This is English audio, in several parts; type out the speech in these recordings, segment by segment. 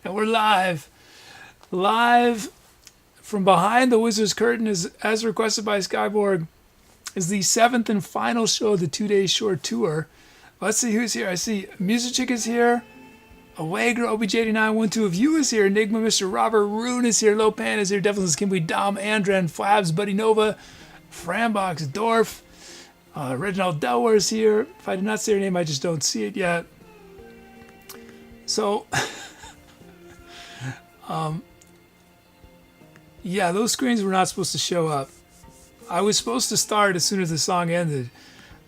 And we're live. Live from behind the Wizard's Curtain, as requested by Skyborg, is the seventh and final show of the 2-day short tour. Let's see who's here. I see Music Chick is here. Allegra, OBJ8912 of you is here. Enigma, Mr. Robert, Rune is here. Lopan is here. DevilsNestKimblee, Dom, Andren, Flabs, Buddy Nova, Frambox, Dorf, Reginald Delaware is here. If I did not say your name, I just don't see it yet. So, yeah, those screens were not supposed to show up. I was supposed to start as soon as the song ended,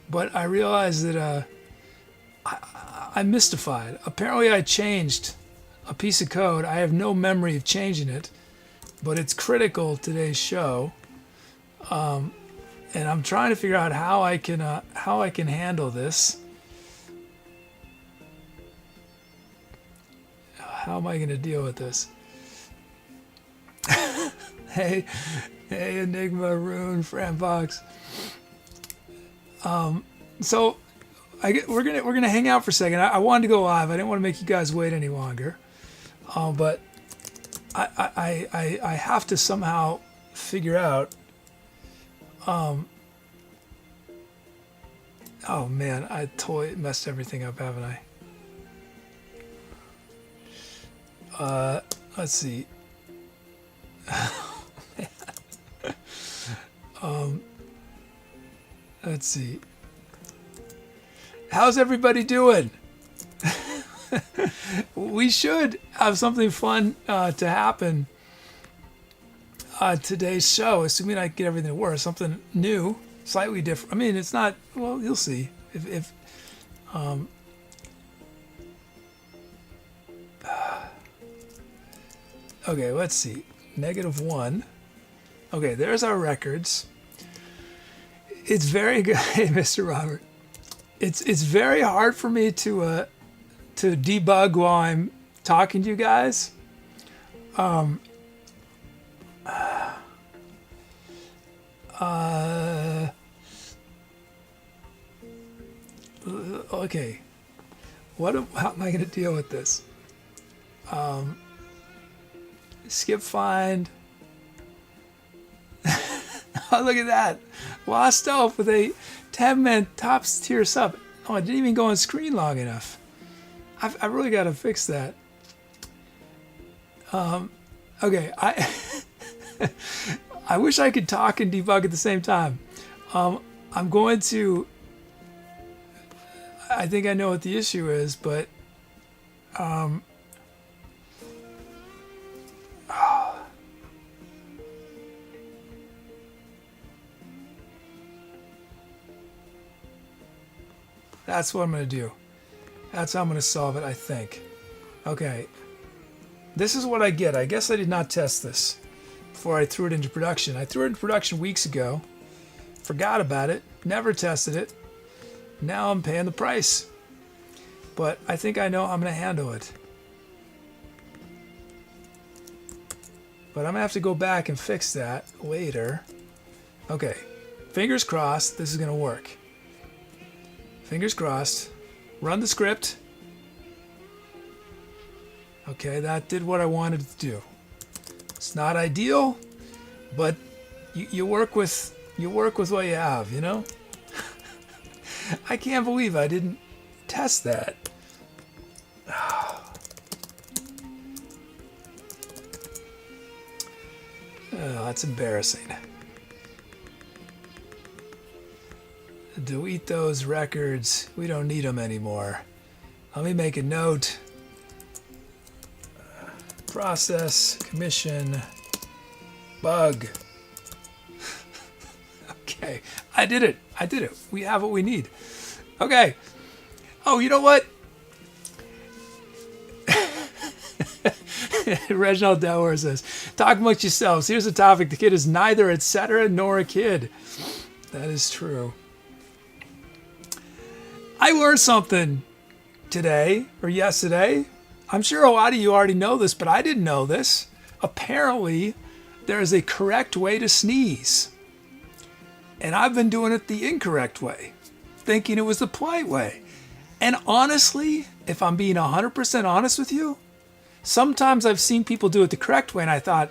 but I realized that I'm mystified. Apparently I changed a piece of code. I have no memory of changing it, but it's critical to today's show. And I'm trying to figure out how I can handle this. How am I going to deal with this? Hey, Enigma, Rune, Frambox. So we're gonna hang out for a second. I wanted to go live. I didn't want to make you guys wait any longer. But I have to somehow figure out. Oh man, I totally messed everything up, haven't I? Let's see. Let's see. How's everybody doing? We should have something fun to happen today's show, assuming I get everything to work. Something new, slightly different. I mean, it's not. Well, you'll see. Okay, let's see. -1. Okay, there's our records. It's very good. Hey, Mr. Robert. It's very hard for me to debug while I'm talking to you guys. Okay. How am I going to deal with this? Skip find. Oh, look at that. LostElf with a 10-man top tier sub. Oh, it didn't even go on screen long enough. I've really got to fix that. Okay, I wish I could talk and debug at the same time. I'm going to... I think I know what the issue is, but... That's what I'm going to do. That's how I'm going to solve it, I think. Okay. This is what I get. I guess I did not test this before I threw it into production. I threw it into production weeks ago. Forgot about it. Never tested it. Now I'm paying the price. But I think I know I'm going to handle it. But I'm going to have to go back and fix that later. Okay. Fingers crossed this is going to work. Fingers crossed. Run the script. Okay, that did what I wanted it to do. It's not ideal, but you work with what you have, you know? I can't believe I didn't test that. Oh, that's embarrassing. Delete those records. We don't need them anymore. Let me make a note. Process, commission, bug. Okay, I did it. We have what we need. Okay. Oh, you know what? Reginald Delaware says, talk amongst yourselves. Here's the topic. The kid is neither Etcetera nor a kid. That is true. I learned something today or yesterday. I'm sure a lot of you already know this, but I didn't know this. Apparently, there is a correct way to sneeze. And I've been doing it the incorrect way, thinking it was the polite way. And honestly, if I'm being 100% honest with you, sometimes I've seen people do it the correct way, and I thought,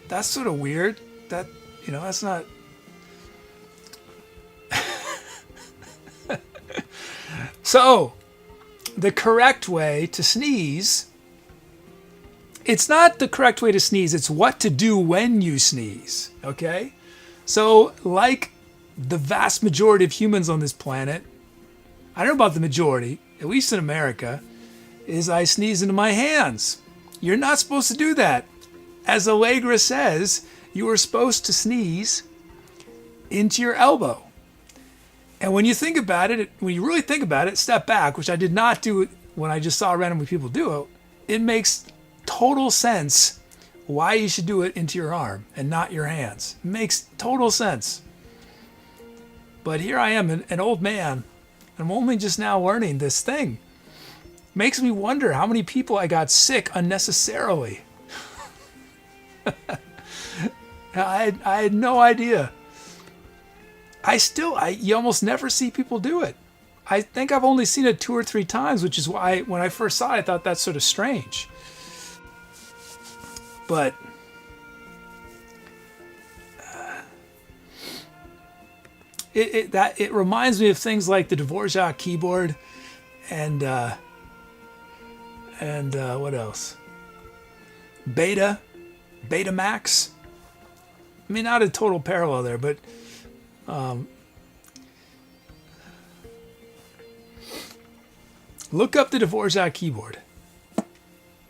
that's sort of weird. That, that's not... So, the correct way to sneeze, it's not the correct way to sneeze, it's what to do when you sneeze, okay? So, like the vast majority of humans on this planet, I don't know about the majority, at least in America, is I sneeze into my hands. You're not supposed to do that. As Allegra says, you are supposed to sneeze into your elbow. And when you think about it, when you really think about it, step back, which I did not do when I just saw randomly people do it, it makes total sense why you should do it into your arm and not your hands. It makes total sense. But here I am, an old man. I'm only just now learning this thing. Makes me wonder how many people I got sick unnecessarily. I had no idea. You almost never see people do it. I think I've only seen it 2 or 3 times, which is why when I first saw it, I thought that's sort of strange. But it reminds me of things like the Dvorak keyboard and what else? Betamax. I mean, not a total parallel there, but look up the Dvorak keyboard.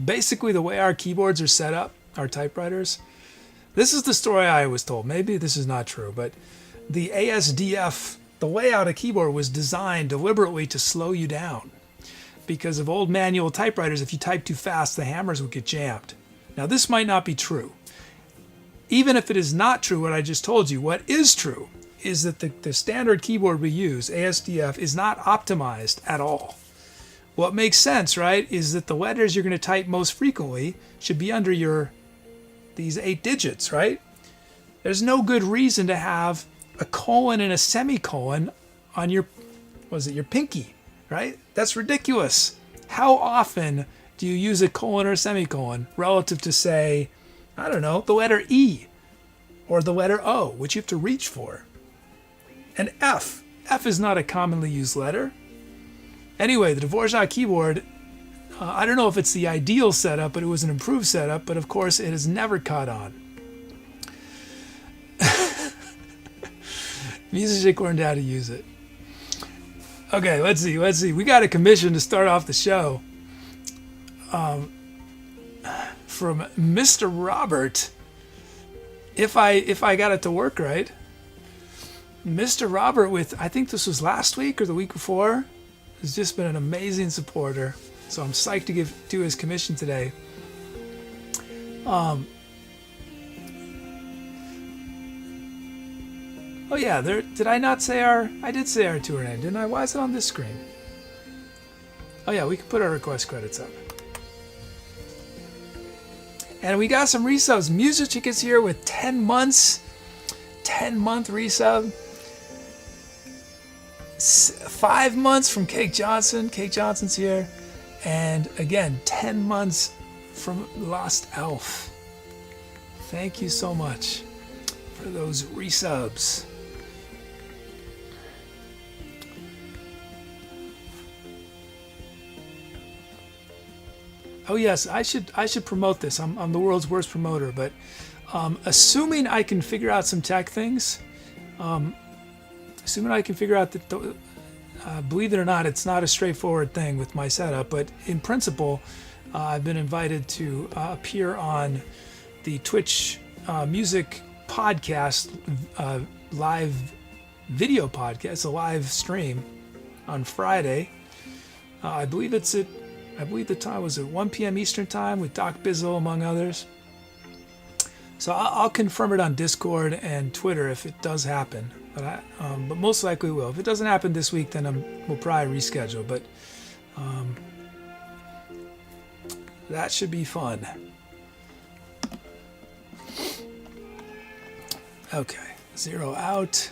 Basically, the way our keyboards are set up, our typewriters, this is the story I was told. Maybe this is not true, but the ASDF, the layout of keyboard was designed deliberately to slow you down. Because of old manual typewriters, if you type too fast, the hammers would get jammed. Now, this might not be true. Even if it is not true what I just told you, what is true is that the standard keyboard we use, ASDF, is not optimized at all. What makes sense, right, is that the letters you're going to type most frequently should be under these 8 digits, right? There's no good reason to have a colon and a semicolon on your pinky, right? That's ridiculous. How often do you use a colon or a semicolon relative to, say, I don't know, the letter E or the letter O, which you have to reach for? And F. F is not a commonly used letter. Anyway, the Dvorak keyboard, I don't know if it's the ideal setup, but it was an improved setup, but of course it has never caught on. Music learned how to use it. Okay, let's see. We got a commission to start off the show from Mr. Robert. If I got it to work right, Mr. Robert, with, I think this was last week or the week before, has just been an amazing supporter. So I'm psyched to do his commission today. Oh yeah, did I not say I did say our tour name, didn't I? Why is it on this screen? Oh yeah, we can put our request credits up. And we got some resubs. Music is here with 10 months. 10-month resub. 5 months from Cake Johnson. Cake Johnson's here. And again, 10 months from LostElf. Thank you so much for those resubs. Oh yes, I should promote this. I'm the world's worst promoter, but assuming I can figure out some tech things, assuming I can figure out that, believe it or not, it's not a straightforward thing with my setup, but in principle, I've been invited to appear on the Twitch music podcast, live video podcast, a live stream on Friday. I believe the time was at 1 p.m. Eastern Time with Doc Bizzle, among others. So I'll confirm it on Discord and Twitter if it does happen. But most likely will. If it doesn't happen this week, then we'll probably reschedule. But that should be fun. Okay, 0 out.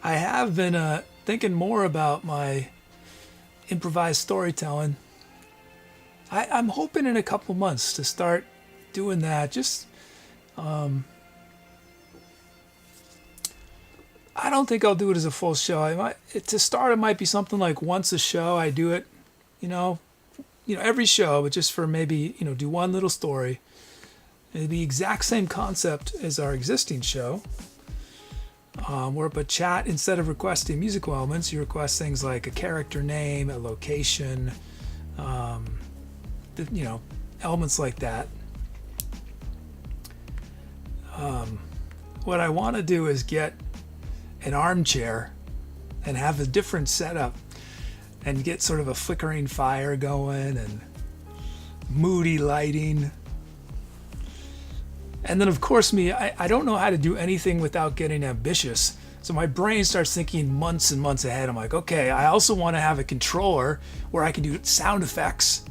I have been thinking more about my improvised storytelling. I'm hoping in a couple months to start doing that. Just, I don't think I'll do it as a full show. To start, it might be something like once a show. I do it, every show, but just for maybe, do one little story. It'd be the exact same concept as our existing show. Where but chat, instead of requesting musical elements, you request things like a character name, a location, elements like that. What I want to do is get an armchair and have a different setup and get sort of a flickering fire going and moody lighting. And then, of course, I don't know how to do anything without getting ambitious. So my brain starts thinking months and months ahead. I'm like, okay, I also want to have a controller where I can do sound effects.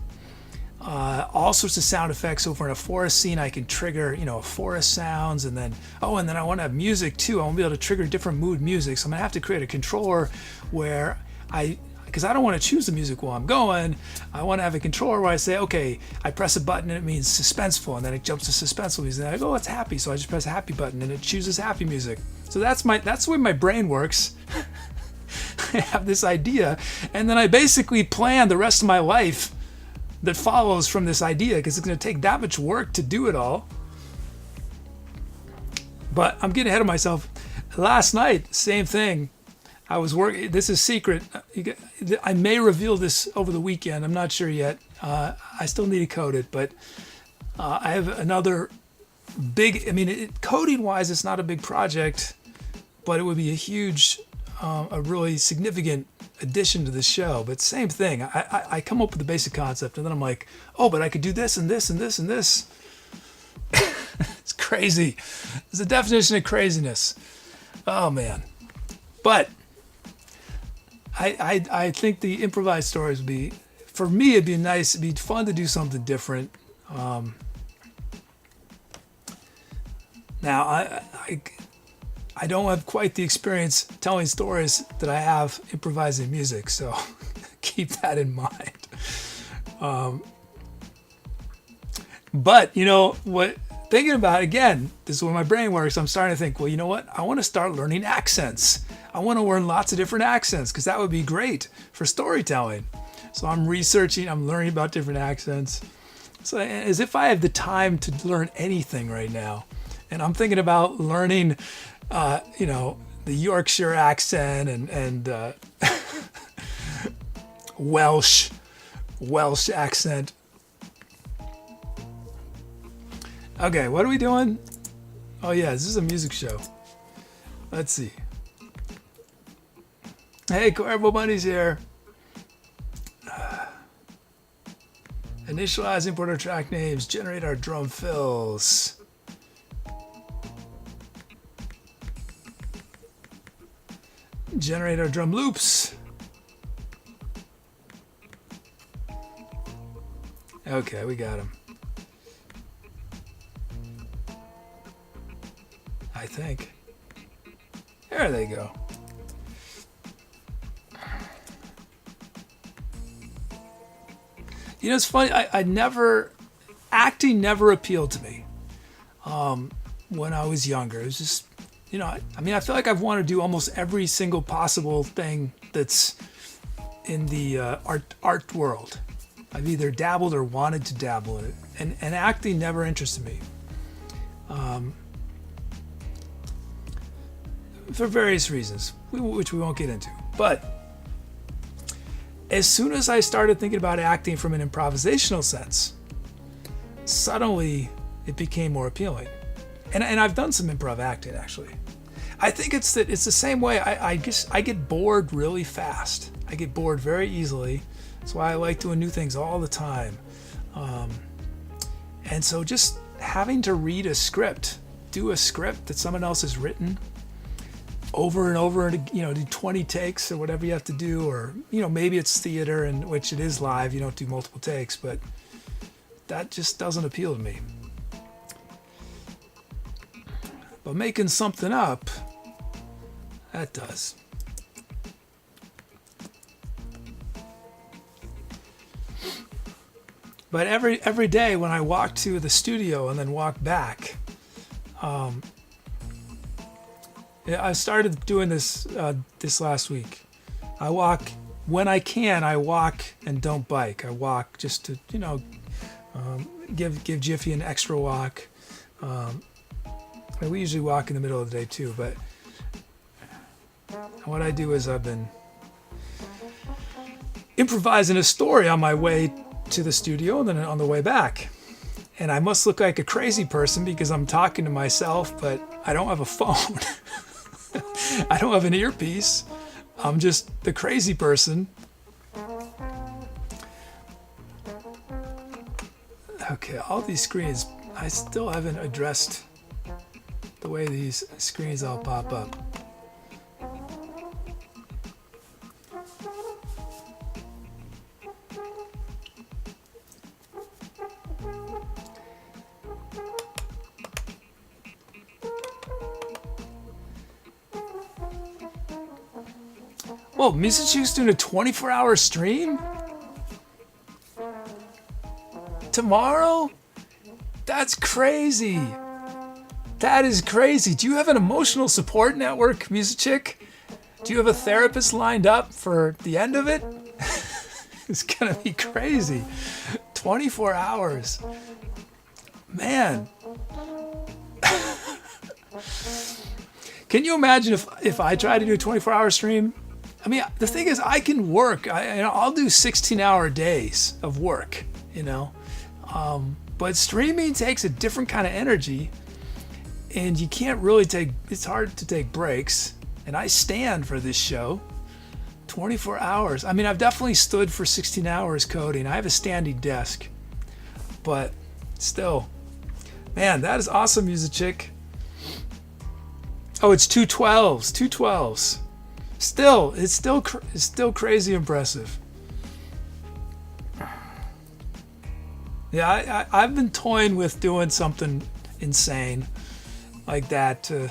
All sorts of sound effects. Over in a forest scene, I can trigger, forest sounds. And then I want to have music too. I want to be able to trigger different mood music. So I'm going to have to create a controller where because I don't want to choose the music while I'm going. I want to have a controller where I say, okay, I press a button and it means suspenseful, and then it jumps to suspenseful music. And I go, oh, it's happy, so I just press a happy button and it chooses happy music. So that's the way my brain works. I have this idea, and then I basically plan the rest of my life that follows from this idea, because it's going to take that much work to do it all. But I'm getting ahead of myself. Last night, same thing. I was working. This is secret. I may reveal this over the weekend. I'm not sure yet. I still need to code it, but I have another big. Coding wise, it's not a big project, but it would be a huge, a really significant addition to the show. But same thing. I come up with the basic concept, and then I'm like, oh, but I could do this and this and this and this. It's crazy. It's the definition of craziness. Oh man. But I think the improvised stories would be, for me, it'd be nice. It'd be fun to do something different. Now, I don't have quite the experience telling stories that I have improvising music, so keep that in mind. But thinking about it, again, this is where my brain works. I'm starting to think, well, you know what? I want to start learning accents. I want to learn lots of different accents, because that would be great for storytelling. So I'm researching, I'm learning about different accents. So as if I have the time to learn anything right now. And I'm thinking about learning, the Yorkshire accent and Welsh accent. Okay, what are we doing? Oh yeah, this is a music show. Let's see. Hey, Cuervo Bunny's here. Initialize, import our track names, generate our drum fills. Generate our drum loops. Okay, we got them. I think. There they go. It's funny. Acting never appealed to me when I was younger. It was just, I feel like I've wanted to do almost every single possible thing that's in the art world. I've either dabbled or wanted to dabble in it, and acting never interested me, for various reasons, which we won't get into. But as soon as I started thinking about acting from an improvisational sense, suddenly it became more appealing. And I've done some improv acting, actually. I think it's the same way. I guess I get bored really fast. I get bored very easily. That's why I like doing new things all the time. And so just having to read a script, do a script that someone else has written over and over, and do 20 takes or whatever you have to do, or maybe it's theater, in which it is live, you don't do multiple takes, but that just doesn't appeal to me. But making something up, that does. But every day when I walk to the studio and then walk back, I started doing this this last week. I walk when I can. I walk and don't bike. I walk just to give Jiffy an extra walk. We usually walk in the middle of the day too. But what I do is I've been improvising a story on my way to the studio and then on the way back. And I must look like a crazy person because I'm talking to myself, but I don't have a phone. I don't have an earpiece. I'm just the crazy person. Okay, all these screens, I still haven't addressed the way these screens all pop up. Whoa, MrRobertTables doing a 24-hour stream? Tomorrow? That's crazy. That is crazy. Do you have an emotional support network, MrRobertTables? Do you have a therapist lined up for the end of it? It's gonna be crazy. 24 hours. Man. Can you imagine if I tried to do a 24-hour stream? I mean, the thing is, I can work. I'll do 16-hour days of work, but streaming takes a different kind of energy, and you can't really it's hard to take breaks, and I stand for this show 24 hours. I mean, I've definitely stood for 16 hours coding. I have a standing desk, but still, man, that is awesome, MrRobertTables. Oh, it's 212s, 212s. Still, it's still crazy impressive. Yeah, I've been toying with doing something insane like that to,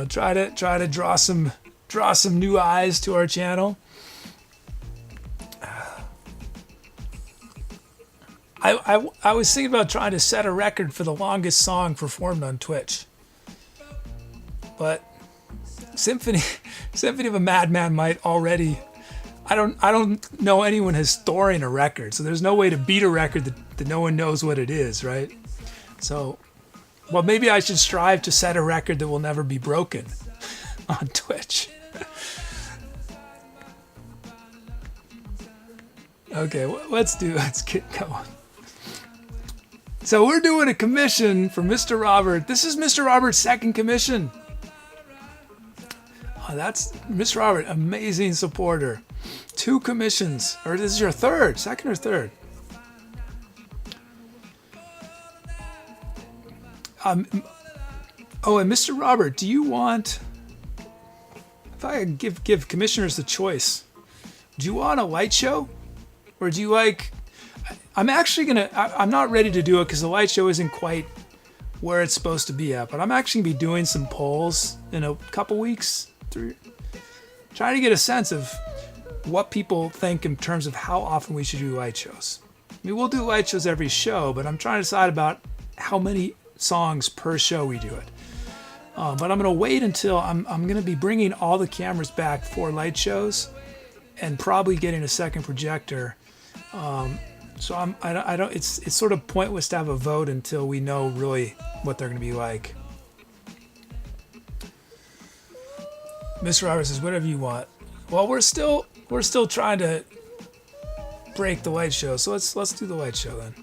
try to draw some new eyes to our channel. I was thinking about trying to set a record for the longest song performed on Twitch. But Symphony of a Madman might already. I don't know anyone has storing a record, so there's no way to beat a record that no one knows what it is, right? So, well, maybe I should strive to set a record that will never be broken on Twitch. Okay, let's get going. So we're doing a commission for Mr. Robert. This is Mr. Robert's second commission. Oh, that's Mr. Robert, amazing supporter. 2 commissions, or this is your second or third? And Mr. Robert, do you want? If I could give commissioners the choice, do you want a light show, or do you like? I'm not ready to do it because the light show isn't quite where it's supposed to be at, but I'm actually gonna be doing some polls in a couple weeks. Trying to get a sense of what people think in terms of how often we should do light shows. I mean, we'll do light shows every show, but I'm trying to decide about how many songs per show we do it. But I'm going to wait until I'm going to be bringing all the cameras back for light shows, and probably getting a second projector. So I don't. It's sort of pointless to have a vote until we know really what they're going to be like. Mr. Robert says, whatever you want. Well, we're still trying to break the light show, so let's do the light show then.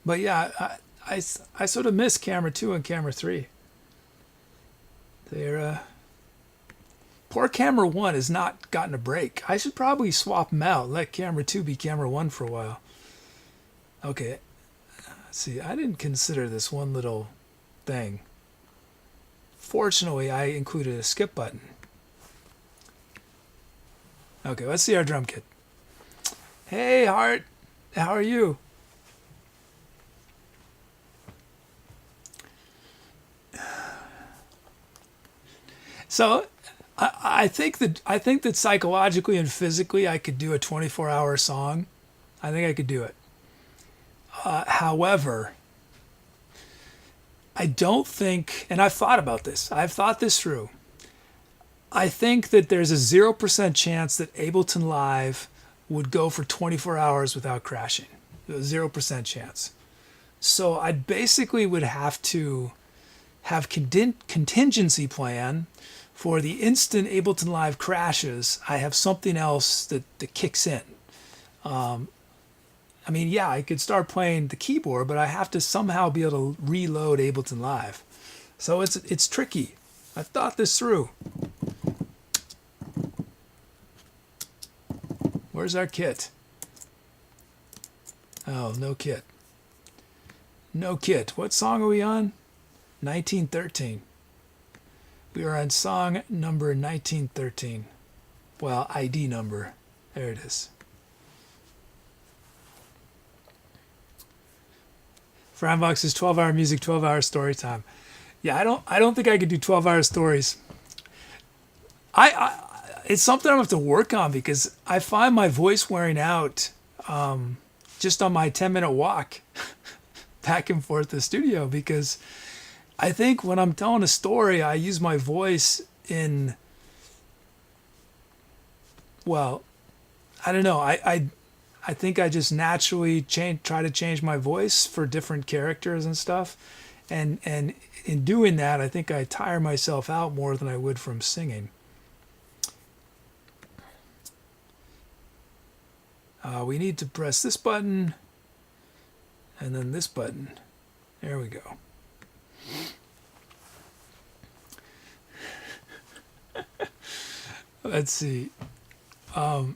But yeah, I sort of miss camera 2 and camera 3. They're poor camera 1 has not gotten a break. I should probably swap them out. Let camera 2 be camera 1 for a while. Okay. See, I didn't consider this one little thing. Fortunately, I included a skip button. Okay, let's see our drum kit. Hey, Hart. How are you? So I think that psychologically and physically I could do a 24-hour song. I think I could do it. However, I don't think, and I've thought about this. I've thought this through. I think that there's a 0% chance that Ableton Live would go for 24 hours without crashing. 0% chance. So I basically would have to have contingency plan for the instant Ableton Live crashes. I have something else that kicks in. I mean, yeah, I could start playing the keyboard, but I have to somehow be able to reload Ableton Live. So it's tricky. I've thought this through. Where's our kit? Oh, no kit. No kit. What song are we on? 1913. We are on song number 1913. Well, ID number. There it is. Frambox is 12-hour music, 12-hour story time. Yeah, I don't think I could do 12-hour stories. It's something I'm going to have to work on because I find my voice wearing out just on my 10-minute walk back and forth to the studio, because I think when I'm telling a story, I use my voice in, well, I don't know. I think I just naturally try to change my voice for different characters and stuff. And in doing that, I think I tire myself out more than I would from singing. We need to press this button and then this button. There we go. Let's see. But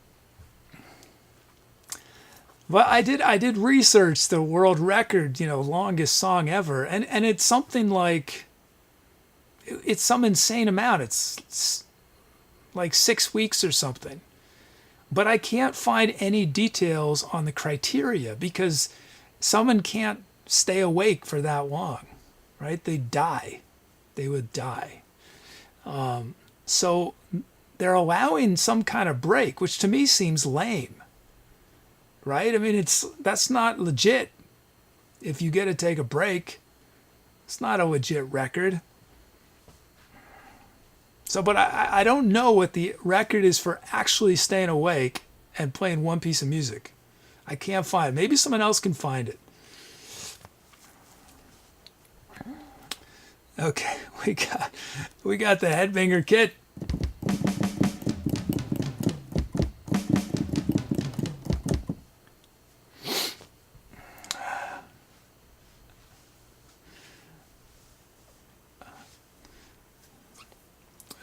I did research the world record, longest song ever, and it's something like, it's some insane amount. It's like 6 weeks or something. But I can't find any details on the criteria because someone can't stay awake for that long, right? They'd die. They would die. So they're allowing some kind of break, which to me seems lame. Right? I mean, that's not legit. If you get to take a break, it's not a legit record. So, but I don't know what the record is for actually staying awake and playing one piece of music. I can't find it. Maybe someone else can find it. Okay, we got the headbanger kit.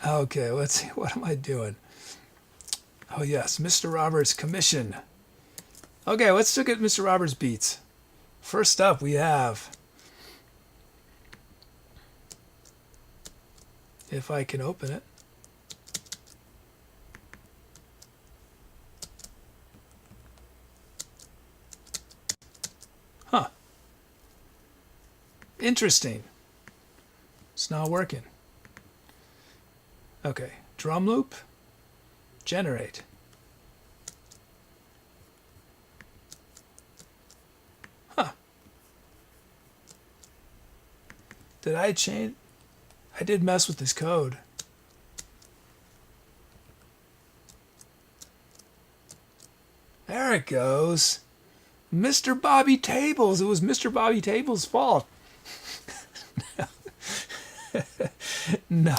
Okay, let's see. What am I doing? Oh, yes, Mr. Roberts' commission. Okay, let's look at Mr. Roberts' beats. First up, we have, if I can open it. Huh. Interesting. It's not working. Okay, drum loop, generate. Huh. Did I change? I did mess with this code. There it goes. Mr. Bobby Tables. It was Mr. Bobby Tables' fault. No.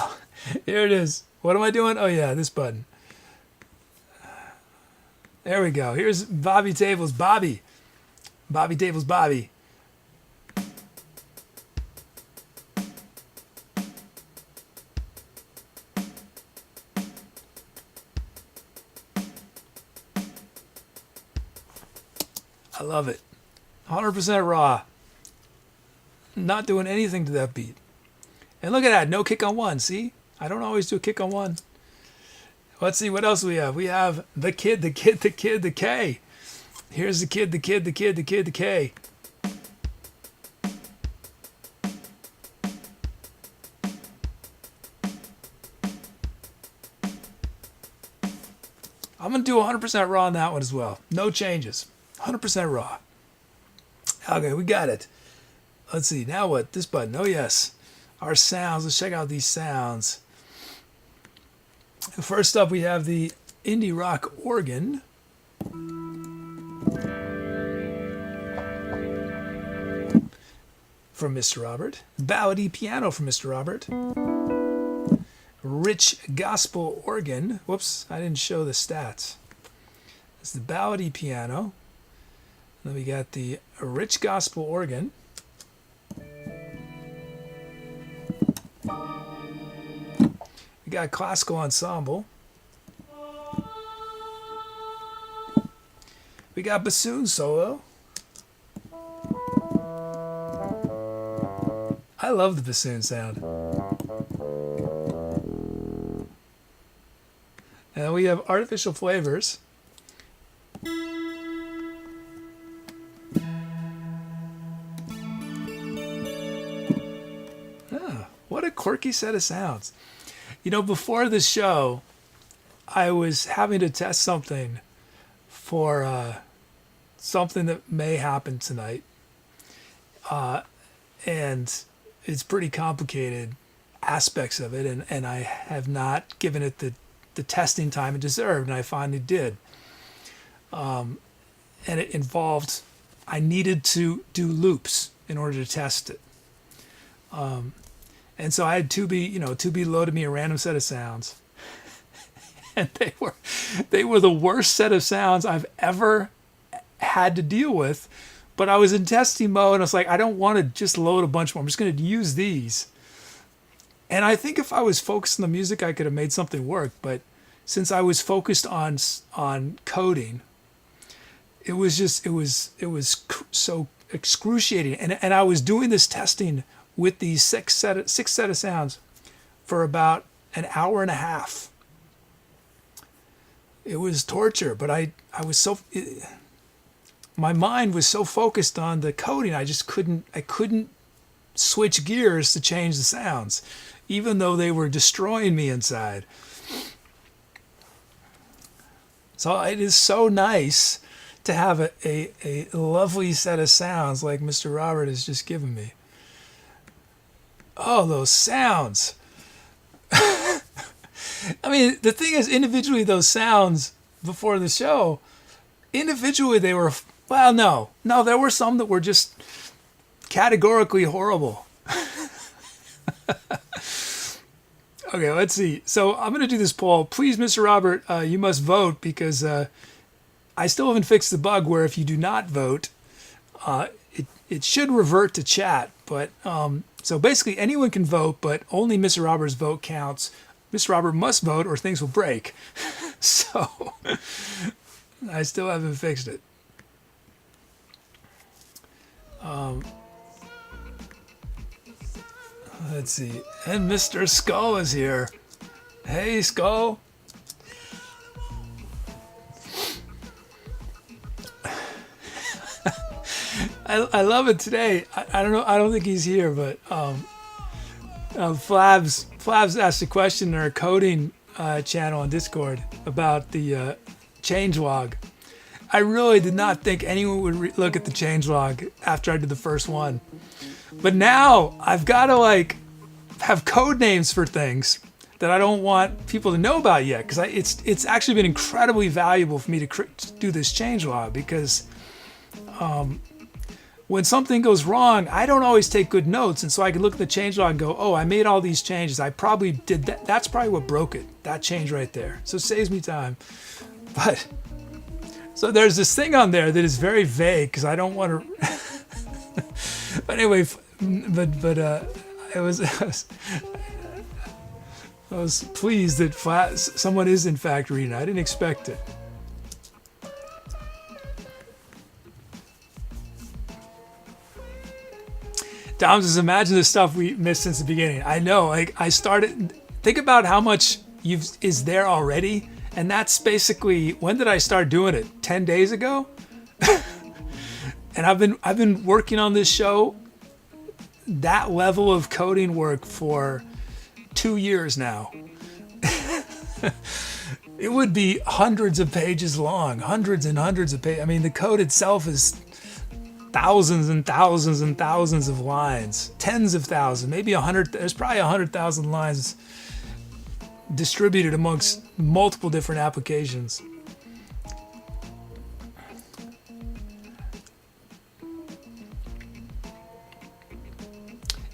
Here it is. What am I doing? Oh, yeah, this button. There we go. Here's Bobby Tables. Bobby. Bobby Tables. Bobby. I love it. 100% raw. Not doing anything to that beat. And look at that. No kick on one. See? I don't always do a kick on one. Let's see what else we have. We have the kid, the K. Here's the kid, the K. I'm going to do 100% raw on that one as well. No changes. 100% raw. Okay, we got it. Let's see. Now what? This button. Oh, yes. Our sounds. Let's check out these sounds. First up, we have the indie rock organ. From Mr. Robert. Ballady piano from Mr. Robert. Rich gospel organ. Whoops, I didn't show the stats. It's the ballady piano. Then we got the rich gospel organ. We got classical ensemble. We got bassoon solo. I love the bassoon sound. And we have artificial flavors. Ah, what a quirky set of sounds. You know, before the show, I was having to test something for something that may happen tonight. And it's pretty complicated aspects of it, and I have not given it the testing time it deserved, and I finally did. And it involved, I needed to do loops in order to test it. And so I had Tubi loaded me a random set of sounds. And they were the worst set of sounds I've ever had to deal with. But I was in testing mode, and I was like, I don't want to just load a bunch more. I'm just going to use these. And I think if I was focused on the music, I could have made something work. But since I was focused on coding, it was so excruciating. And I was doing this testing with these six set of sounds for about an hour and a half. It was torture, but my mind was so focused on the coding, I couldn't switch gears to change the sounds, even though they were destroying me inside. So it is so nice to have a lovely set of sounds like Mr. Robert has just given me. Oh, those sounds. I mean, the thing is, individually, those sounds before the show, individually they were, well, no, there were some that were just categorically horrible. Okay, let's see. So I'm going to do this poll. Please, Mr. Robert, you must vote, because I still haven't fixed the bug where if you do not vote, it should revert to chat. But so basically anyone can vote, but only Mr. Robert's vote counts. Mr. Robert must vote or things will break. So I still haven't fixed it. Let's see. And Mr. Skull is here. Hey, Skull. I love it today. I don't know. I don't think he's here, but Flabs asked a question in our coding channel on Discord about the changelog. I really did not think anyone would look at the changelog after I did the first one. But now I've got to have code names for things that I don't want people to know about yet, because it's actually been incredibly valuable for me to do this changelog, because when something goes wrong, I don't always take good notes, and so I can look at the changelog and go, oh, I made all these changes. I probably did that. That's probably what broke it. That change right there. So it saves me time. But so there's this thing on there that is very vague because I don't want to. But anyway, I was pleased that someone is in fact reading. I didn't expect it. Dom says, imagine the stuff we missed since the beginning. I know, I started, think about how much is there already. And that's basically, when did I start doing it? 10 days ago? And I've been working on this show, that level of coding work, for 2 years now. It would be hundreds of pages long, hundreds and hundreds of pages. I mean, the code itself is thousands and thousands and thousands of lines, tens of thousands, maybe 100. There's probably 100,000 lines distributed amongst multiple different applications.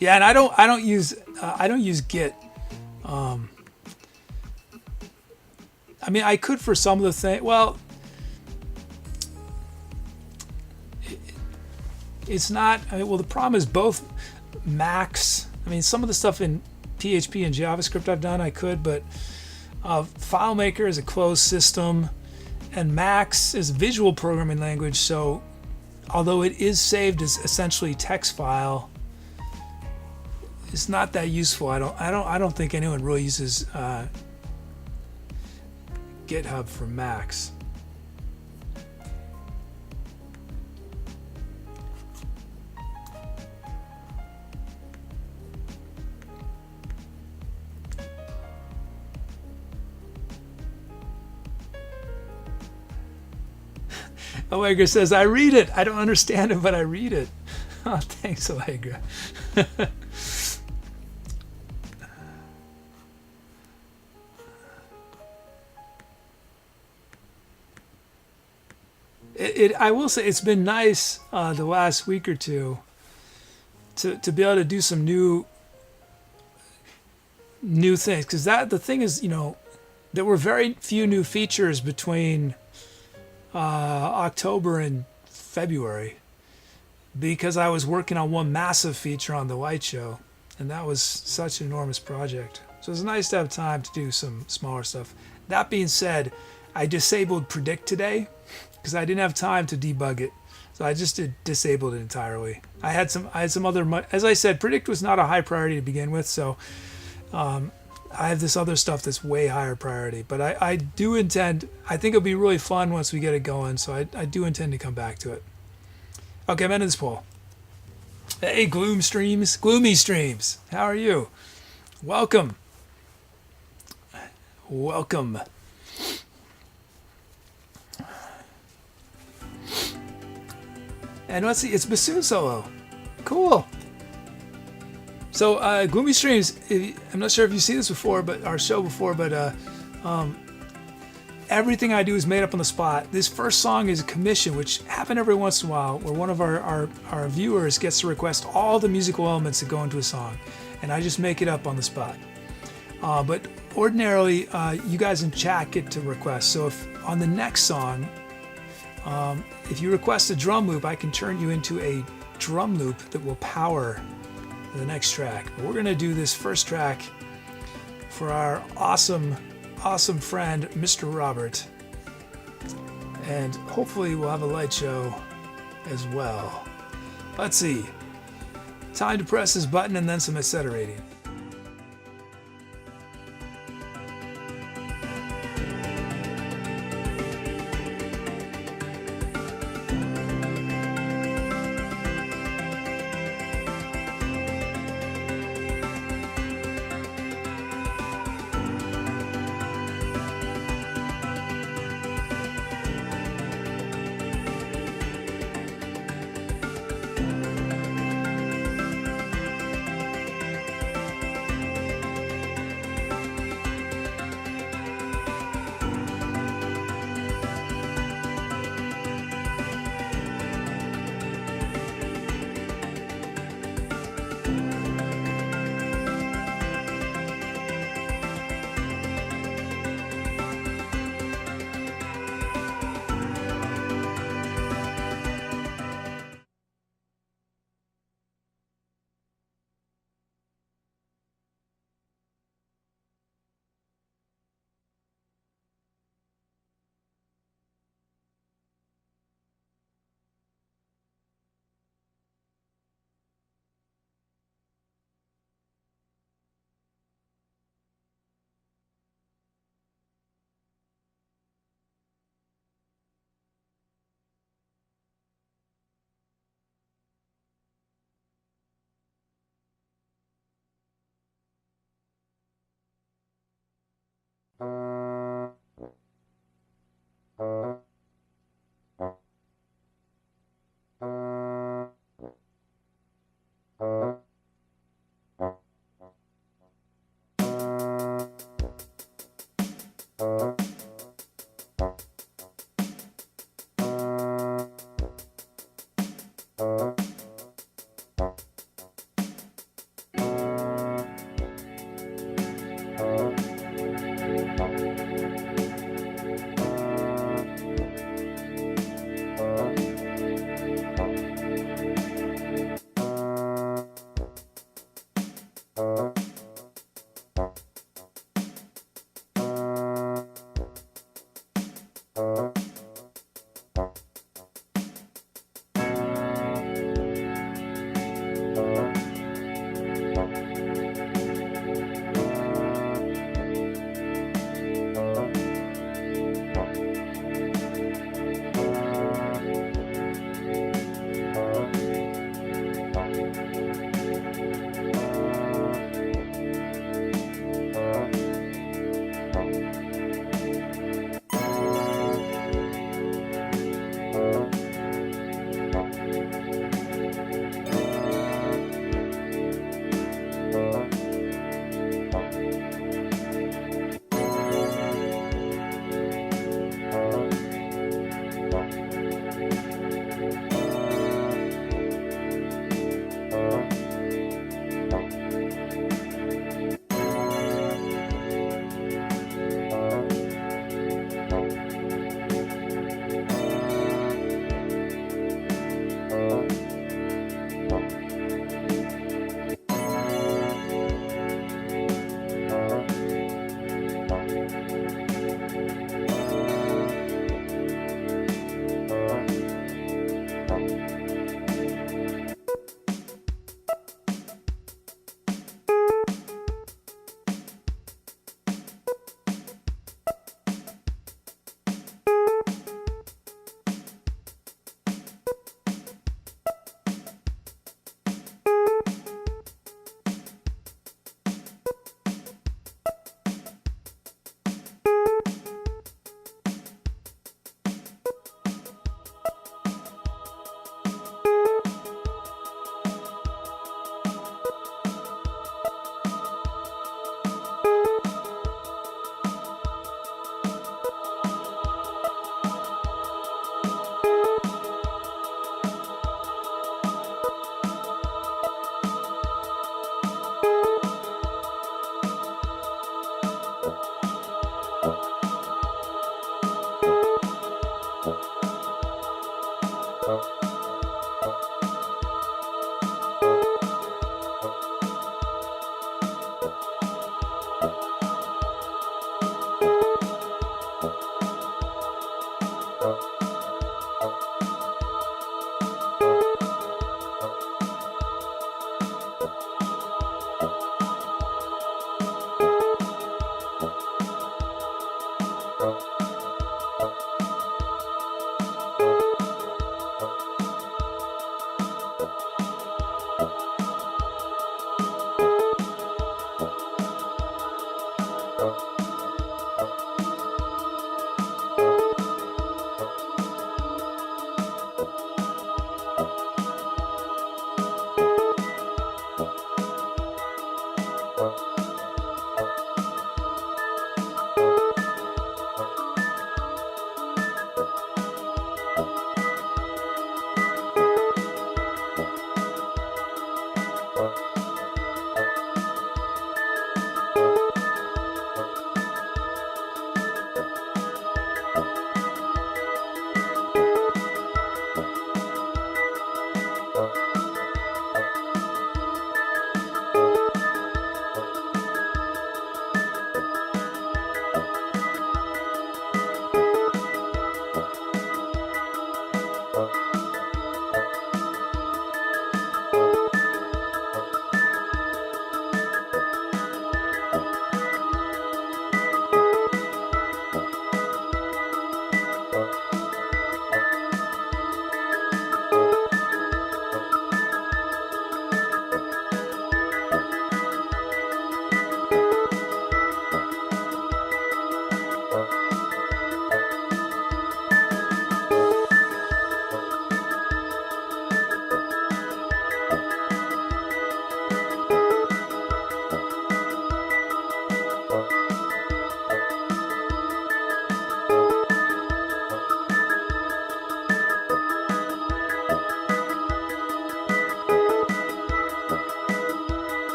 Yeah, and I don't use Git. I mean, I could for some of the things. Well, it's not. I mean, well, the problem is both Macs. I mean, some of the stuff in PHP and JavaScript I've done, I could, but FileMaker is a closed system, and Max is a visual programming language. So, although it is saved as essentially text file, it's not that useful. I don't think anyone really uses GitHub for Macs. Allegra says, I read it. I don't understand it, but I read it. Oh, thanks, Allegra. I will say it's been nice the last week or two to be able to do some new things, because the thing is, there were very few new features between October and February, because I was working on one massive feature on the light show, and that was such an enormous project. So it's nice to have time to do some smaller stuff. That being said, I disabled Predict today because I didn't have time to debug it. So I just disabled it entirely. I had some other, as I said, Predict was not a high priority to begin with, so I have this other stuff that's way higher priority. But I do intend, I think it'll be really fun once we get it going, so I do intend to come back to it. Okay, I'm ending this poll. Hey, Gloomy Streams, how are you? Welcome. And let's see, it's Bassoon Solo. Cool. So, Gloomy Streams, I'm not sure if you've seen this before, but our show before, but everything I do is made up on the spot. This first song is a commission, which happen every once in a while, where one of our viewers gets to request all the musical elements that go into a song, and I just make it up on the spot. But ordinarily, you guys in chat get to request. So if on the next song, if you request a drum loop, I can turn you into a drum loop that will power the next track. But we're gonna do this first track for our awesome friend, Mr. Robert. And hopefully we'll have a light show as well. Let's see. Time to press this button and then some etceterating.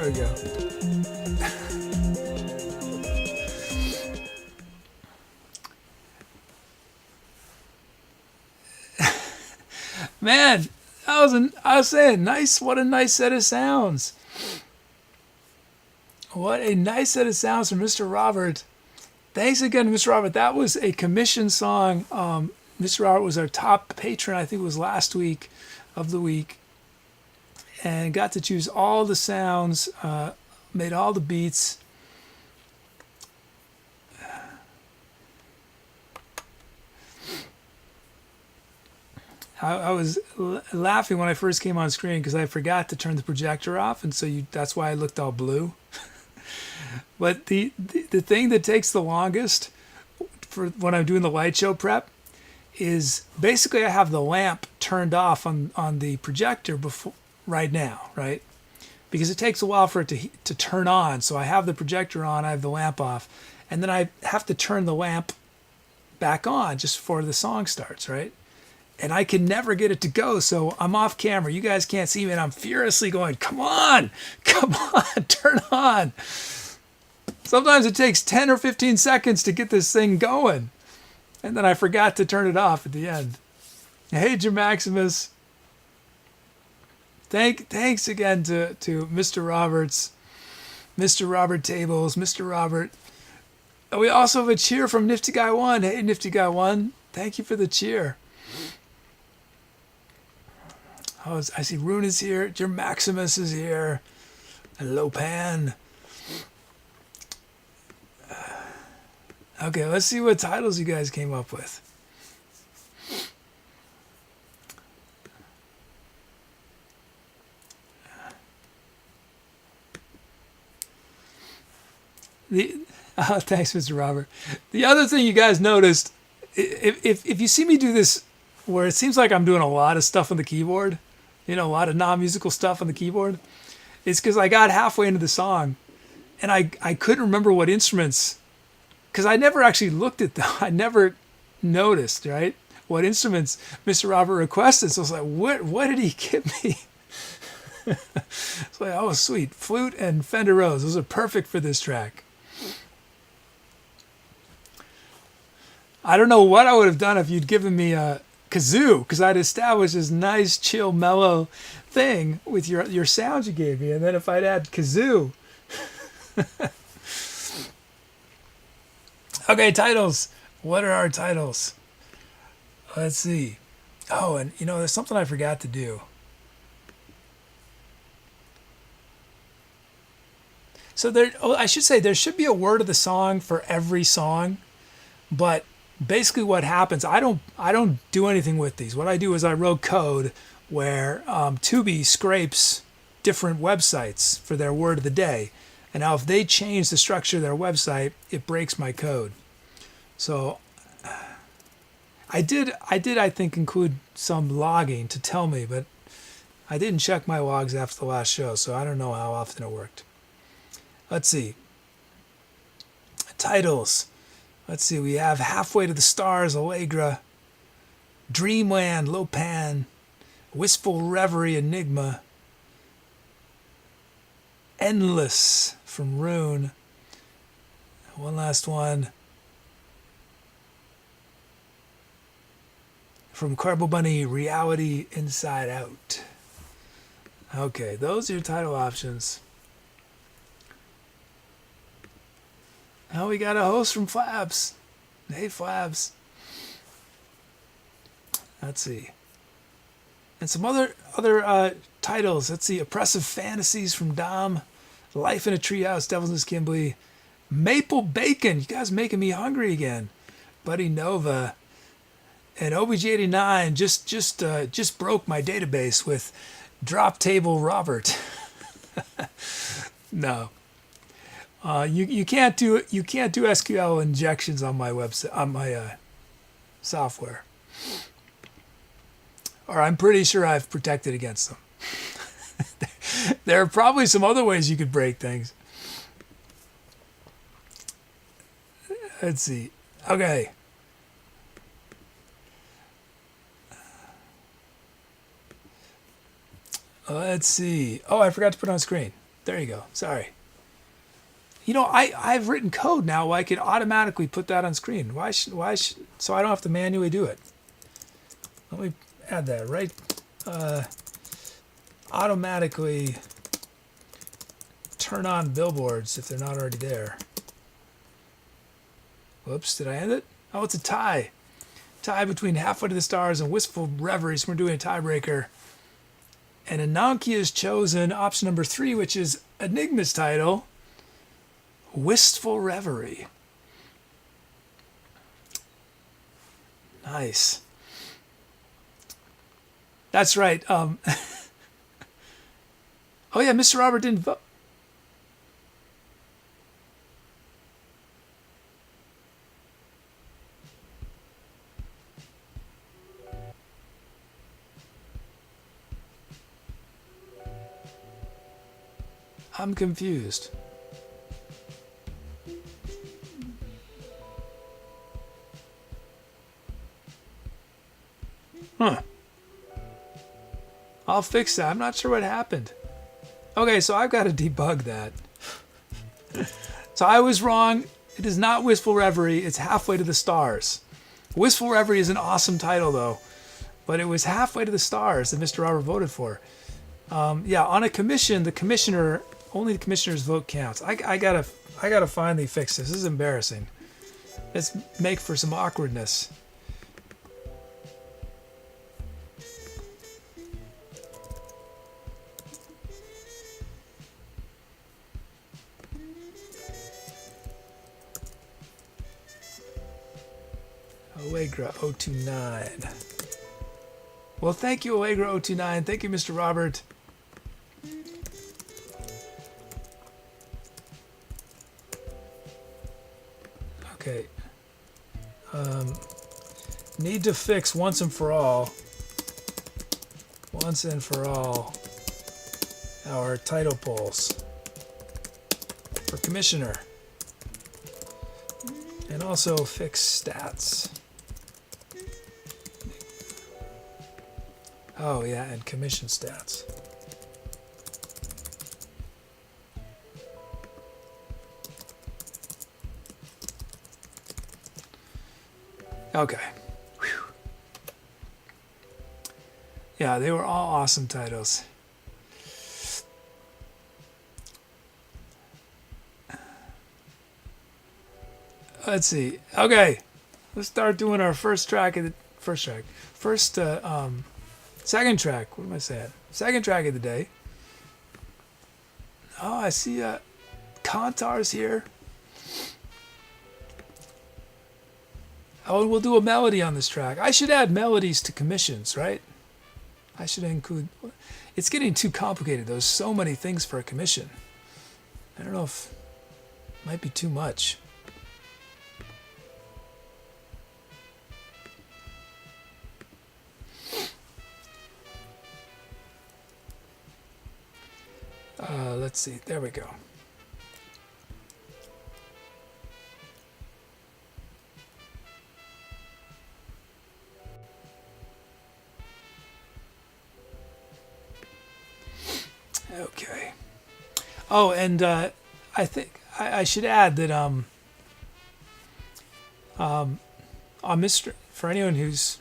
There we go. Man, I was saying, nice, what a nice set of sounds. What a nice set of sounds from Mr. Robert. Thanks again to Mr. Robert. That was a commission song. Mr. Robert was our top patron, I think it was last week of the week. And got to choose all the sounds, made all the beats. I was laughing when I first came on screen because I forgot to turn the projector off, and so that's why I looked all blue. But the thing that takes the longest for when I'm doing the light show prep is basically I have the lamp turned off on the projector before right now, right? Because it takes a while for it to turn on. So I have the projector on, I have the lamp off, and then I have to turn the lamp back on just before the song starts, right? And I can never get it to go, so I'm off camera. You guys can't see me, and I'm furiously going, come on, turn on. Sometimes it takes 10 or 15 seconds to get this thing going. And then I forgot to turn it off at the end. Hey, Jim Maximus. Thanks again to Mr. Roberts, MrRobertTables, Mr. Robert. And we also have a cheer from Nifty Guy 1. Hey, Nifty Guy 1. Thank you for the cheer. Oh, I see Rune is here. Jim Maximus is here. Hello, Pan. Okay, let's see what titles you guys came up with. Thanks, Mr. Robert. The other thing you guys noticed, if you see me do this where it seems like I'm doing a lot of stuff on the keyboard, a lot of non-musical stuff on the keyboard, it's because I got halfway into the song and I couldn't remember what instruments, because I never actually looked at them. I never noticed, right, what instruments Mr. Robert requested. So I was like, what did he give me? It's like, oh, sweet. Flute and Fender Rhodes. Those are perfect for this track. I don't know what I would have done if you'd given me a kazoo, because I'd established this nice, chill, mellow thing with your sound you gave me. And then if I'd add kazoo. Okay, titles. What are our titles? Let's see. Oh, and there's something I forgot to do. So I should say there should be a word of the song for every song, but basically what happens, I don't do anything with these. What I do is I wrote code where Tubi scrapes different websites for their word of the day, and now if they change the structure of their website, it breaks my code. So I did I think include some logging to tell me, but I didn't check my logs after the last show, so I don't know how often it worked. Let's see. Titles. Let's see. We have Halfway to the Stars, Allegra. Dreamland, Lopan. Wistful Reverie, Enigma. Endless from Rune. One last one. From Carbo Bunny, Reality Inside Out. Okay, those are your title options. Now we got a host from Flabs. Hey, Flabs. Let's see. And some other titles. Let's see. Oppressive Fantasies from Dom. Life in a Treehouse, DevilsNestKimblee. Maple Bacon. You guys making me hungry again. Buddy Nova. And OBG89 just broke my database with Drop Table Robert. No. You can't do SQL injections on my website, on my software. Or I'm pretty sure I've protected against them. There are probably some other ways you could break things. Let's see. Okay. Let's see. Oh, I forgot to put it on screen. There you go. Sorry. You know, I've written code now where I could automatically put that on screen. Why should so I don't have to manually do it. Let me add that, right? Automatically turn on billboards if they're not already there. Whoops, did I end it? Oh, it's a tie. Tie between Halfway to the Stars and Wistful Reveries. We're doing a tiebreaker. And Ananki has chosen option number 3, which is Enigma's title, Wistful Reverie. Nice. That's right. Oh yeah, Mr. Robert didn't vote. I'm confused. Huh. I'll fix that. I'm not sure what happened. Okay, so I've got to debug that. So I was wrong. It is not Wistful Reverie. It's Halfway to the Stars. Wistful Reverie is an awesome title, though. But it was Halfway to the Stars that Mr. Robert voted for. Yeah, on a commission, the commissioner, only the commissioner's vote counts. I gotta finally fix this. This is embarrassing. Let's make for some awkwardness. Allegra029. Well, thank you, Allegra029. Thank you, Mr. Robert. Okay. Need to fix once and for all our title polls for commissioner. And also fix stats. Oh yeah, and commission stats. Okay. Whew. Yeah, they were all awesome titles. Let's see. Okay, let's start doing our second track. What am I saying? Second track of the day. Oh, I see Kantar's here. Oh, and we'll do a melody on this track. I should add melodies to commissions, right? I should include... It's getting too complicated. There's so many things for a commission. I don't know if... It might be too much. Let's see. There we go. Okay. Oh, and I think I should add that on Mr. For anyone who's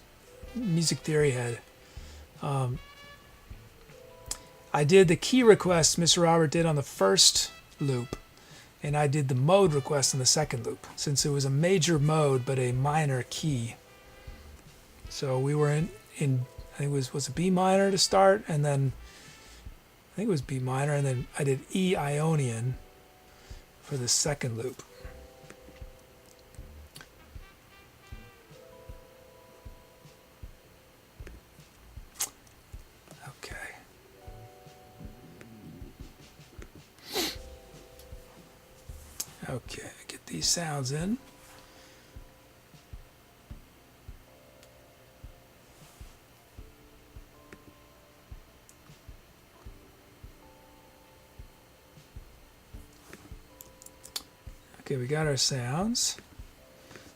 music theory head, I did the key request Mr. Robert did on the first loop, and I did the mode request on the second loop, since it was a major mode but a minor key. So we were in, I think it was a B minor to start, and then I think it was B minor, and then I did E Ionian for the second loop. Okay. Okay, get these sounds in. Okay, we got our sounds.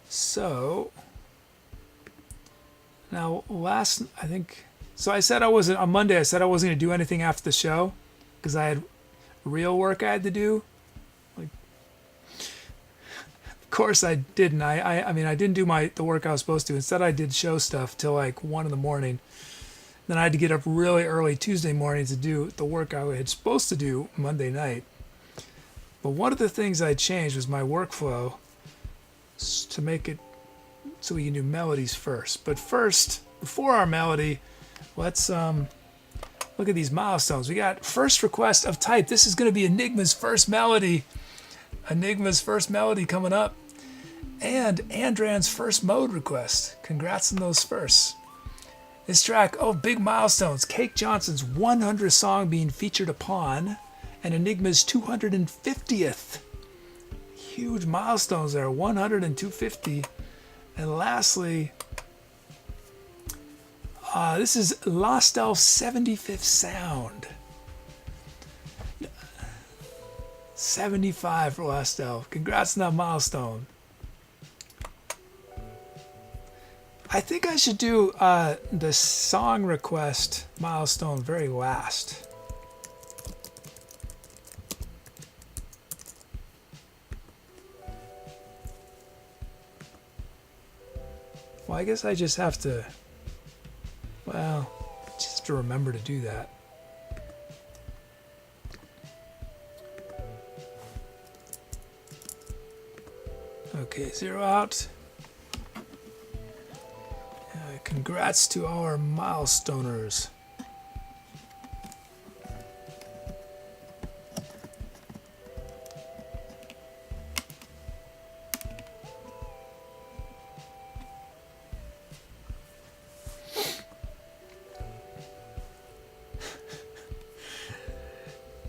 So now I think, so I said on Monday, I said I wasn't going to do anything after the show because I had real work I had to do. Like, of course I didn't. I mean, I didn't do the work I was supposed to. Instead, I did show stuff till like 1 in the morning. Then I had to get up really early Tuesday morning to do the work I was supposed to do Monday night. But one of the things I changed was my workflow to make it so we can do melodies first. But first, before our melody, let's look at these milestones. We got first request of type. This is going to be Enigma's first melody. Enigma's first melody coming up. And Andran's first mode request. Congrats on those firsts. This track, big milestones. Cake Johnson's 100th song being featured upon, and Enigma's 250th. Huge milestones there, 100 and 250. And lastly, this is LostElf's 75th sound. 75 for LostElf. Congrats on that milestone. I think I should do the song request milestone very last. Well, I guess I just have to, just to remember to do that. Okay, 0 out. Congrats to our milestoners.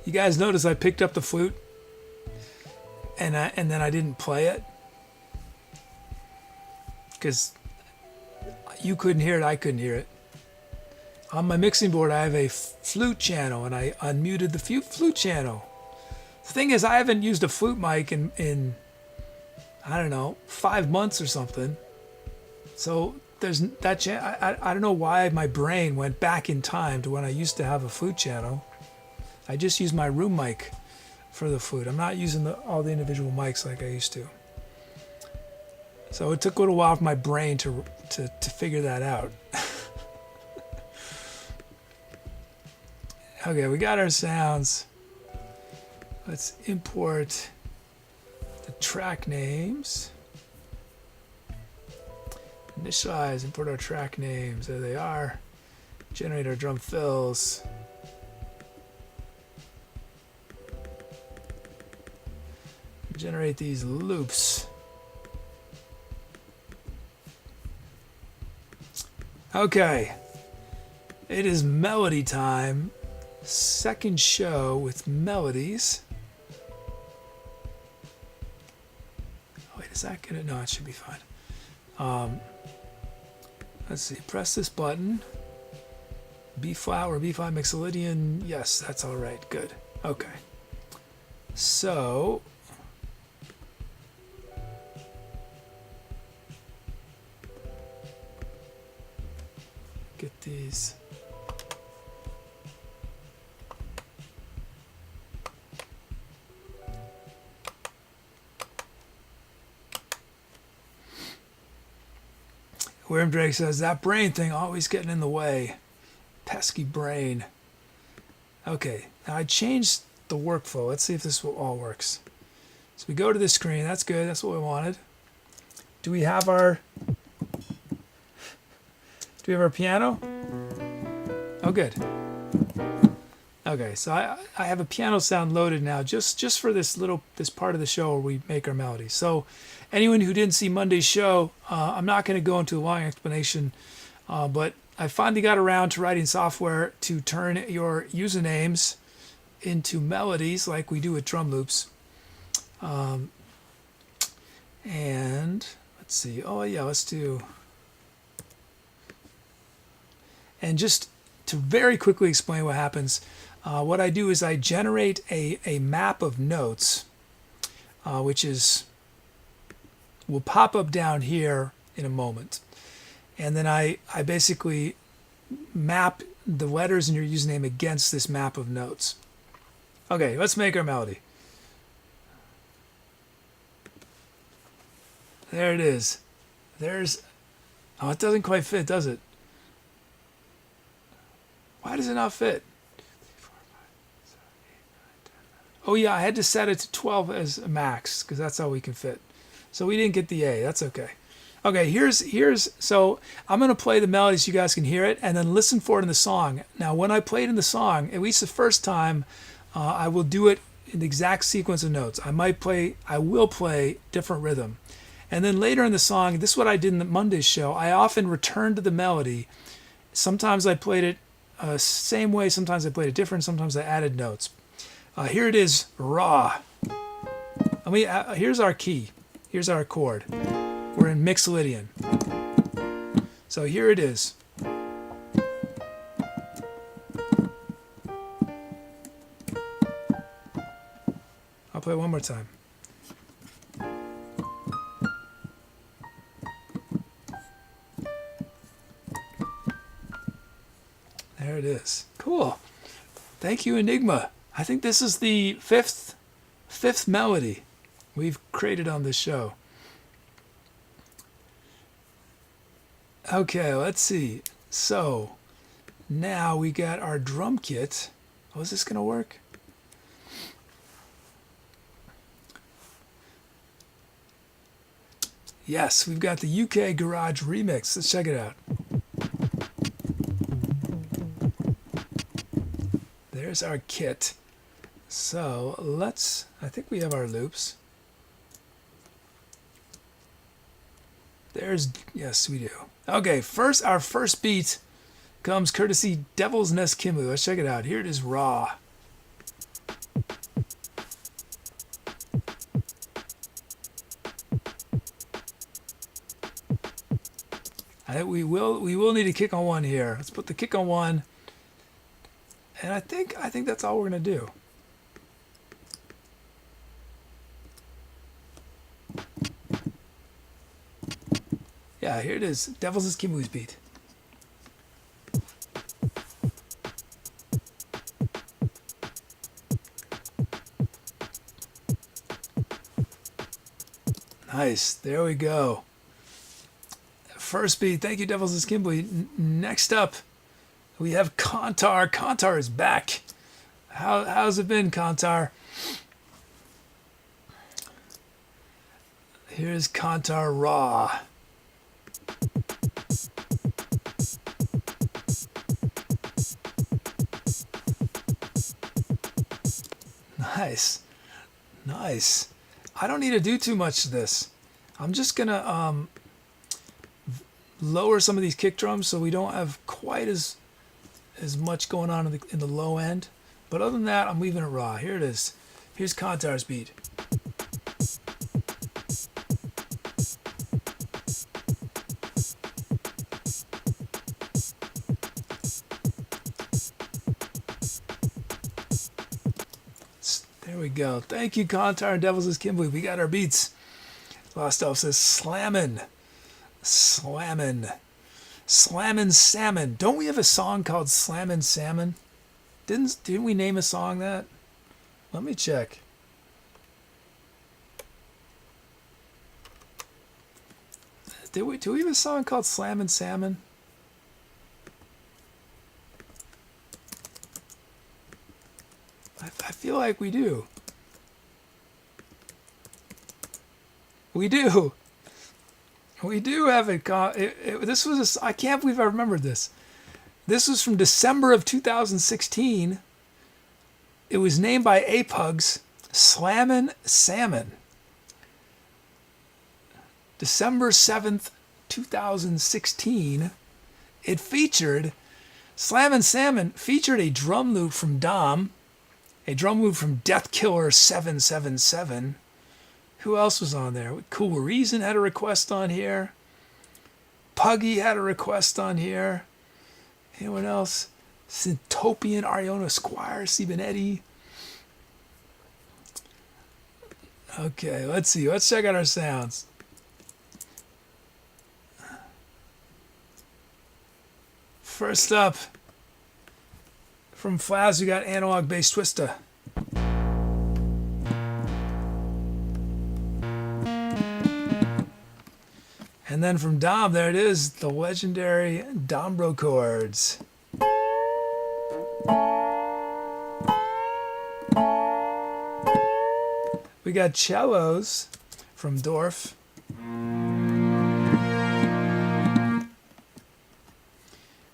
You guys notice I picked up the flute and then I didn't play it because you couldn't hear it, I couldn't hear it. On my mixing board I have a flute channel and I unmuted the flute channel. The thing is, I haven't used a flute mic in I don't know, 5 months or something. So there's that I don't know why my brain went back in time to when I used to have a flute channel. I just use my room mic for the flute. I'm not using all the individual mics like I used to. So it took a little while for my brain to figure that out. Okay, we got our sounds. Let's import the track names. Initialize, import our track names. There they are. Generate our drum fills. Generate these loops. Okay, it is melody time. Second show with melodies. Oh, wait, is that gonna? No, it should be fine. Let's see. Press this button. B flat or B flat Mixolydian. Yes, that's all right. Good. Okay. So. Get these. Worm Drake says, that brain thing always getting in the way. Pesky brain. Okay, now I changed the workflow. Let's see if this all works. So we go to the screen. That's good. That's what we wanted. Do we have our Do we have our piano? Oh, good. Okay, so I have a piano sound loaded now just for this part of the show where we make our melodies. So anyone who didn't see Monday's show, I'm not going to go into a long explanation, but I finally got around to writing software to turn your usernames into melodies like we do with drum loops. And let's see. Oh yeah, let's do. And just to very quickly explain what happens, what I do is I generate a map of notes, which will pop up down here in a moment. And then I basically map the letters in your username against this map of notes. Okay, let's make our melody. There it is. Oh, it doesn't quite fit, does it? Why does it not fit? Oh yeah, I had to set it to 12 as a max because that's all we can fit. So we didn't get the A. That's okay. Okay, so I'm going to play the melody so you guys can hear it and then listen for it in the song. Now, when I play it in the song, at least the first time, I will do it in the exact sequence of notes. I will play different rhythm. And then later in the song, this is what I did in the Monday's show. I often returned to the melody. Sometimes I played it same way. Sometimes I played it different. Sometimes I added notes. Here it is, raw. Here's our key. Here's our chord. We're in Mixolydian. So here it is. I'll play one more time. There it is. Cool. Thank you, Enigma. I think this is the fifth melody we've created on this show. Okay, let's see. So now we got our drum kit. Oh, is this going to work? Yes, we've got the UK Garage Remix. Let's check it out. There's our kit. So I think we have our loops. Yes, we do. Okay, our first beat comes courtesy DevilsNestKimblee. Let's check it out. Here it is, raw. We will need a kick on one here. Let's put the kick on one. And I think that's all we're gonna do. Yeah, here it is. DevilsNestKimblee's beat. Nice. There we go. First beat. Thank you, DevilsNestKimblee. Next up, we have Kantar. Kantar is back. How's it been, Kantar? Here's Kantar raw. Nice. I don't need to do too much to this. I'm just gonna lower some of these kick drums so we don't have quite as much going on in the low end. But other than that, I'm leaving it raw. Here it is. Here's Kantar's beat. There we go. Thank you, Kantar and DevilsNestKimblee. We got our beats. LostElf says slammin'. Slammin' Salmon. Don't we have a song called Slammin' Salmon? Didn't we name a song that? Let me check. Do we have a song called Slammin' Salmon? I feel like we do. We do. We do have it. This was I can't believe I remembered this. This was from December of 2016. It was named by Apugs Slammin' Salmon. December 7th, 2016. It featured Slammin' Salmon featured a drum loop from Dom, a drum loop from Death Killer 777. Who else was on there? Cool Reason had a request on here. Puggy had a request on here. Anyone else? Syntopian, Ariona Squire, Sibenetti. Okay, let's see. Let's check out our sounds. First up, from Flaz, we got Analog Bass Twista. And then from Dom, there it is, the legendary Dombro chords. We got cellos from Dorf.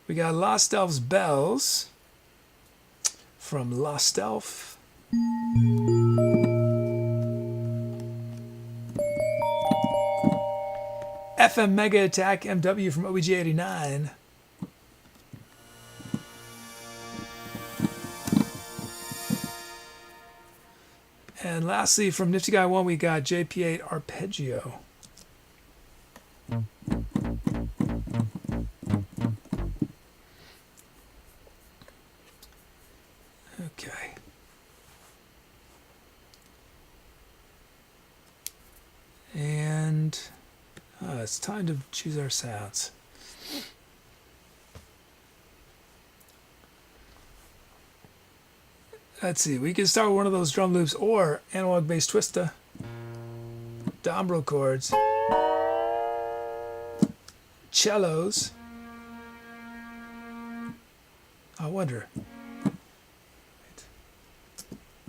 We got LostElf's bells from LostElf. FM Mega Attack MW from OBG89. And lastly, from Nifty Guy 1, we got JP8 Arpeggio. Okay. And it's time to choose our sounds. Let's see, we can start with one of those drum loops or Analog Bass Twista, Dombro chords, cellos. I wonder.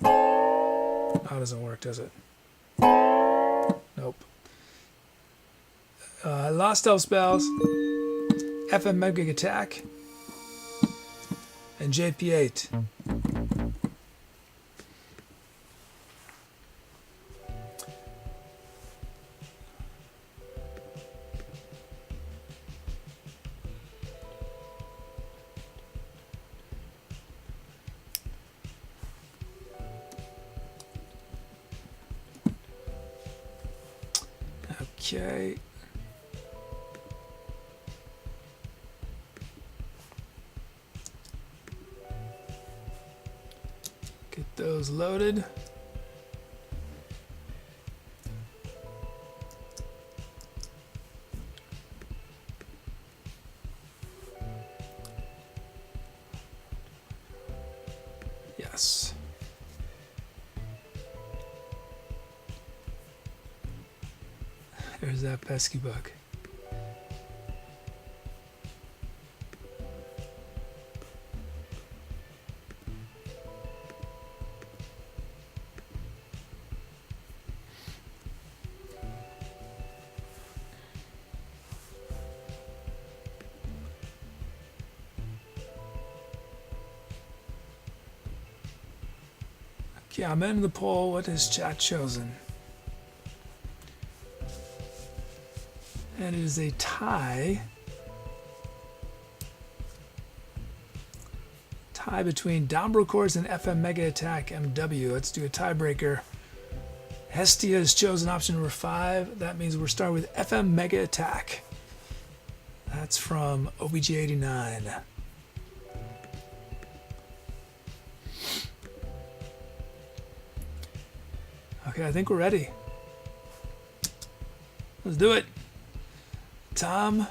Oh, it doesn't work, does it? Nope. LostElf's bells, FM Mega Attack, and JP8. Okay. Get those loaded. Yes. There's that pesky bug. Okay, I'm in the poll. What has chat chosen? And it is a tie. Tie between Dombro chords and FM Mega Attack MW. Let's do a tiebreaker. Hestia has chosen option number 5. That means we're starting with FM Mega Attack. That's from OBG89. Okay, I think we're ready. Let's do it. Tom.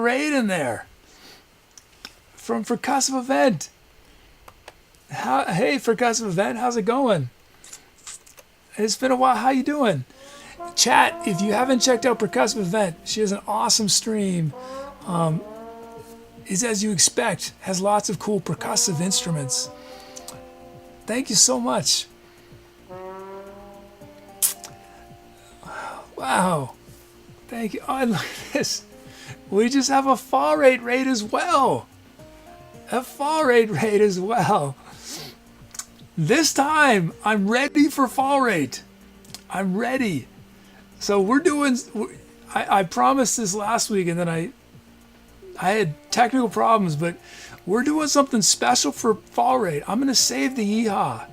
raid in there from Percussive Event. Hey, Percussive Event, how's it going? It's been a while. How you doing? Chat, if you haven't checked out Percussive Event, she has an awesome stream. Is as you expect, has lots of cool percussive instruments. Thank you so much. Wow. Thank you. Oh, look at this. We just have a fall rate raid as well. A fall rate raid as well. This time, I'm ready for fall rate. I'm ready. So we're doing, I promised this last week and then I had technical problems, but we're doing something special for fall rate. I'm going to save the yeehaw.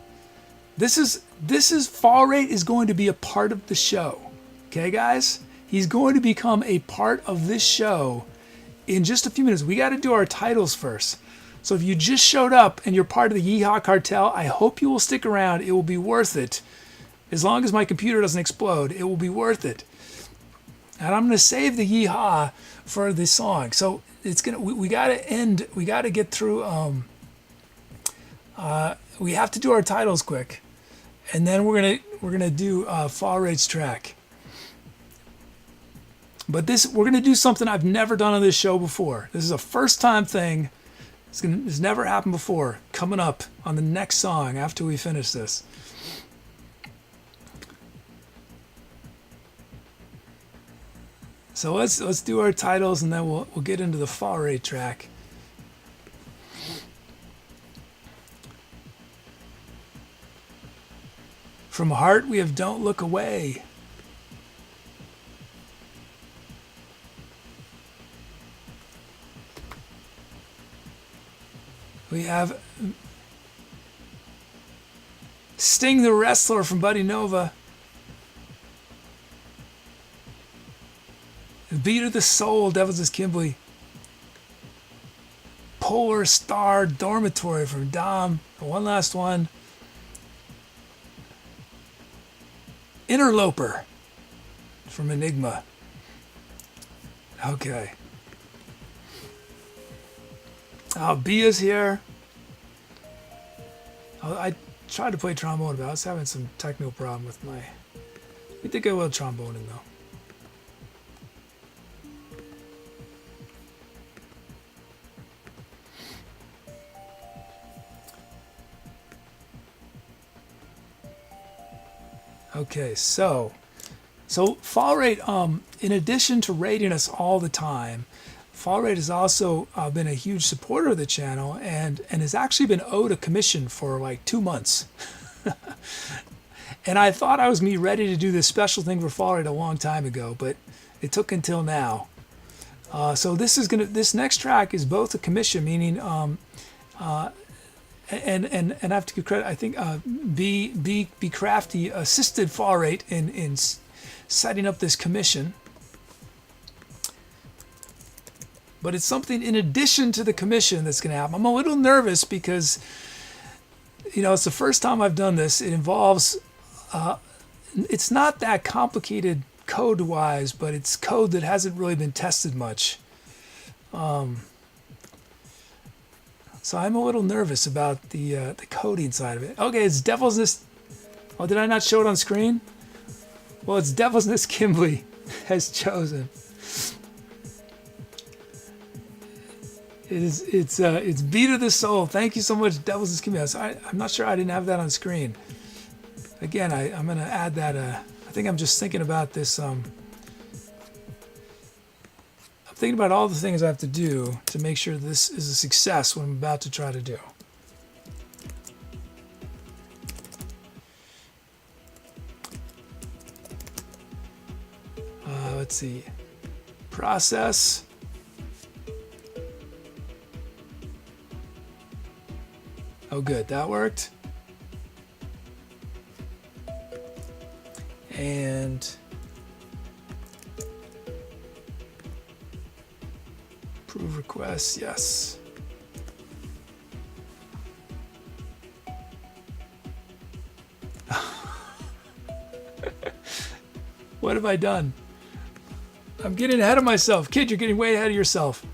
This is fall rate is going to be a part of the show. Okay, guys? He's going to become a part of this show in just a few minutes. We got to do our titles first. So if you just showed up and you're part of the Yeehaw cartel, I hope you will stick around. It will be worth it. As long as my computer doesn't explode, it will be worth it. And I'm going to save the Yeehaw for the song. So it's gonna. We got to end. We got to get through. We have to do our titles quick, and then we're gonna do Fall Rate's track. But we're gonna do something I've never done on this show before. This is a first time thing. It's never happened before. Coming up on the next song after we finish this. So let's do our titles and then we'll get into the fall rate track. From Heart we have Don't Look Away. We have Sting the Wrestler from Buddy Nova. Beat of the Soul, DevilsNestKimblee. Polar Star Dormitory from Dom. One last one. Interloper from Enigma. Okay. B is here. I tried to play trombone, but I was having some technical problem with my... We did get a little tromboning though. Okay, so Fall Rate, in addition to rating us all the time, Fall Rate has also been a huge supporter of the channel and has actually been owed a commission for like 2 months. And I thought I was ready to do this special thing for Fall Rate a long time ago, but it took until now. So this next track is both a commission, meaning and I have to give credit. I think B Crafty assisted Fall Rate in setting up this commission. But it's something in addition to the commission that's going to happen. I'm a little nervous because, it's the first time I've done this. It involves, it's not that complicated code-wise, but it's code that hasn't really been tested much. So I'm a little nervous about the coding side of it. Okay, it's DevilsNest. Oh, did I not show it on screen? Well, it's DevilsNestKimblee has chosen. It's Beat of the Soul. Thank you so much, DevilsNestKimblee. I'm not sure I didn't have that on screen. Again, I'm going to add that. I think I'm just thinking about this. I'm thinking about all the things I have to do to make sure this is a success, what I'm about to try to do. Let's see. Process. Oh, good. That worked. And approve requests. Yes. What have I done? I'm getting ahead of myself. Kid, you're getting way ahead of yourself.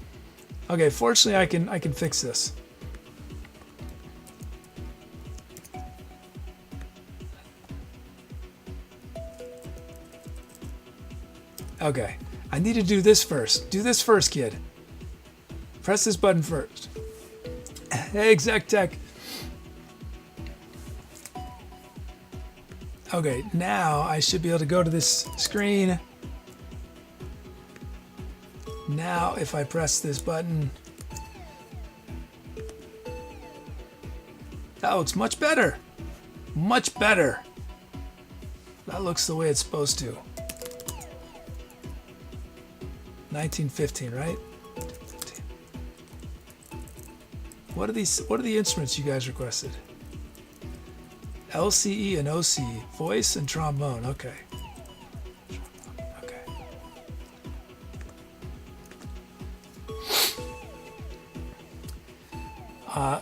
Okay, fortunately I can fix this. Okay, I need to do this first. Do this first, kid. Press this button first. Hey, Exec Tech. Okay, now I should be able to go to this screen. Now, if I press this button, that looks much better. Much better. That looks the way it's supposed to. 1915, right? What are the instruments you guys requested? LCE and OC, voice and trombone. Okay. Okay.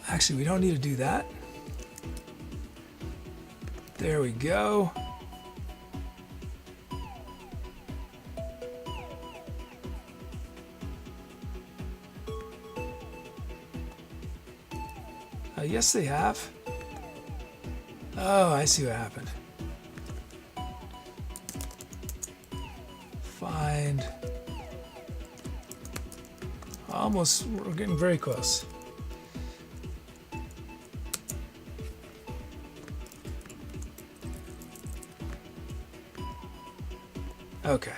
Actually, we don't need to do that. There we go. Yes, they have. Oh, I see what happened. Find. Almost, we're getting very close. Okay.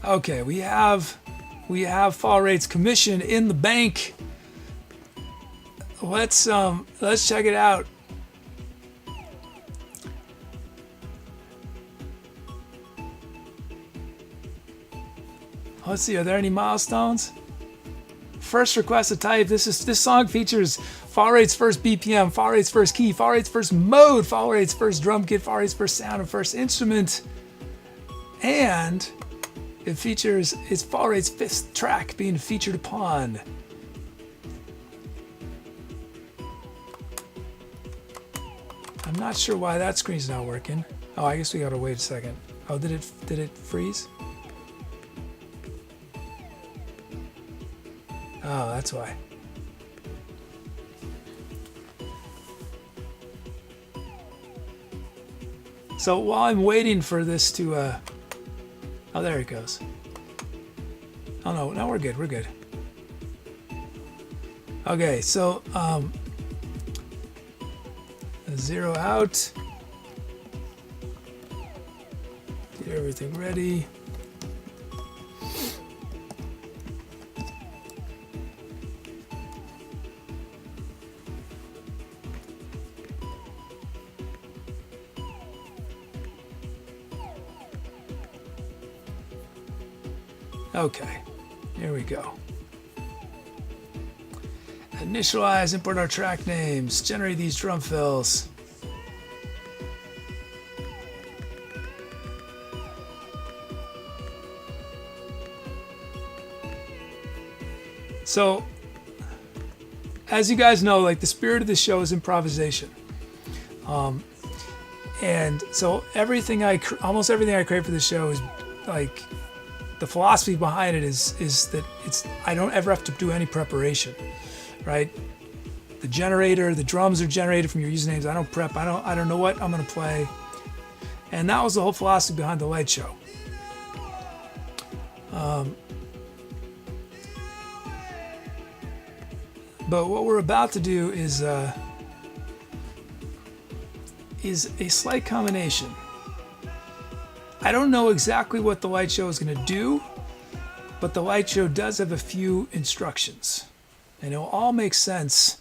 Okay, we have fall rates commission in the bank. Let's check it out. Let's see, are there any milestones? First request to type. This song features fall rate's first BPM, fall rate's first key, fall rate's first mode, fall rate's first drum kit, fall rate's first sound and first instrument. And it features its fall rate's fifth track being featured upon. I'm not sure why that screen's not working. Oh, I guess we gotta wait a second. Oh, did it freeze? Oh, that's why. So while I'm waiting for this to, oh, there it goes. Oh no, no, we're good, we're good. Okay, so, zero out. Get everything ready. Okay, here we go. Initialize, import our track names, generate these drum fills. So, as you guys know, like the spirit of the show is improvisation. And so almost everything I create for the show is like, the philosophy behind it is that I don't ever have to do any preparation, right? The generator, the drums are generated from your usernames. I don't prep. I don't know what I'm gonna play, and that was the whole philosophy behind the light show. But what we're about to do is a slight combination. I don't know exactly what the light show is going to do, but the light show does have a few instructions, and it'll all make sense.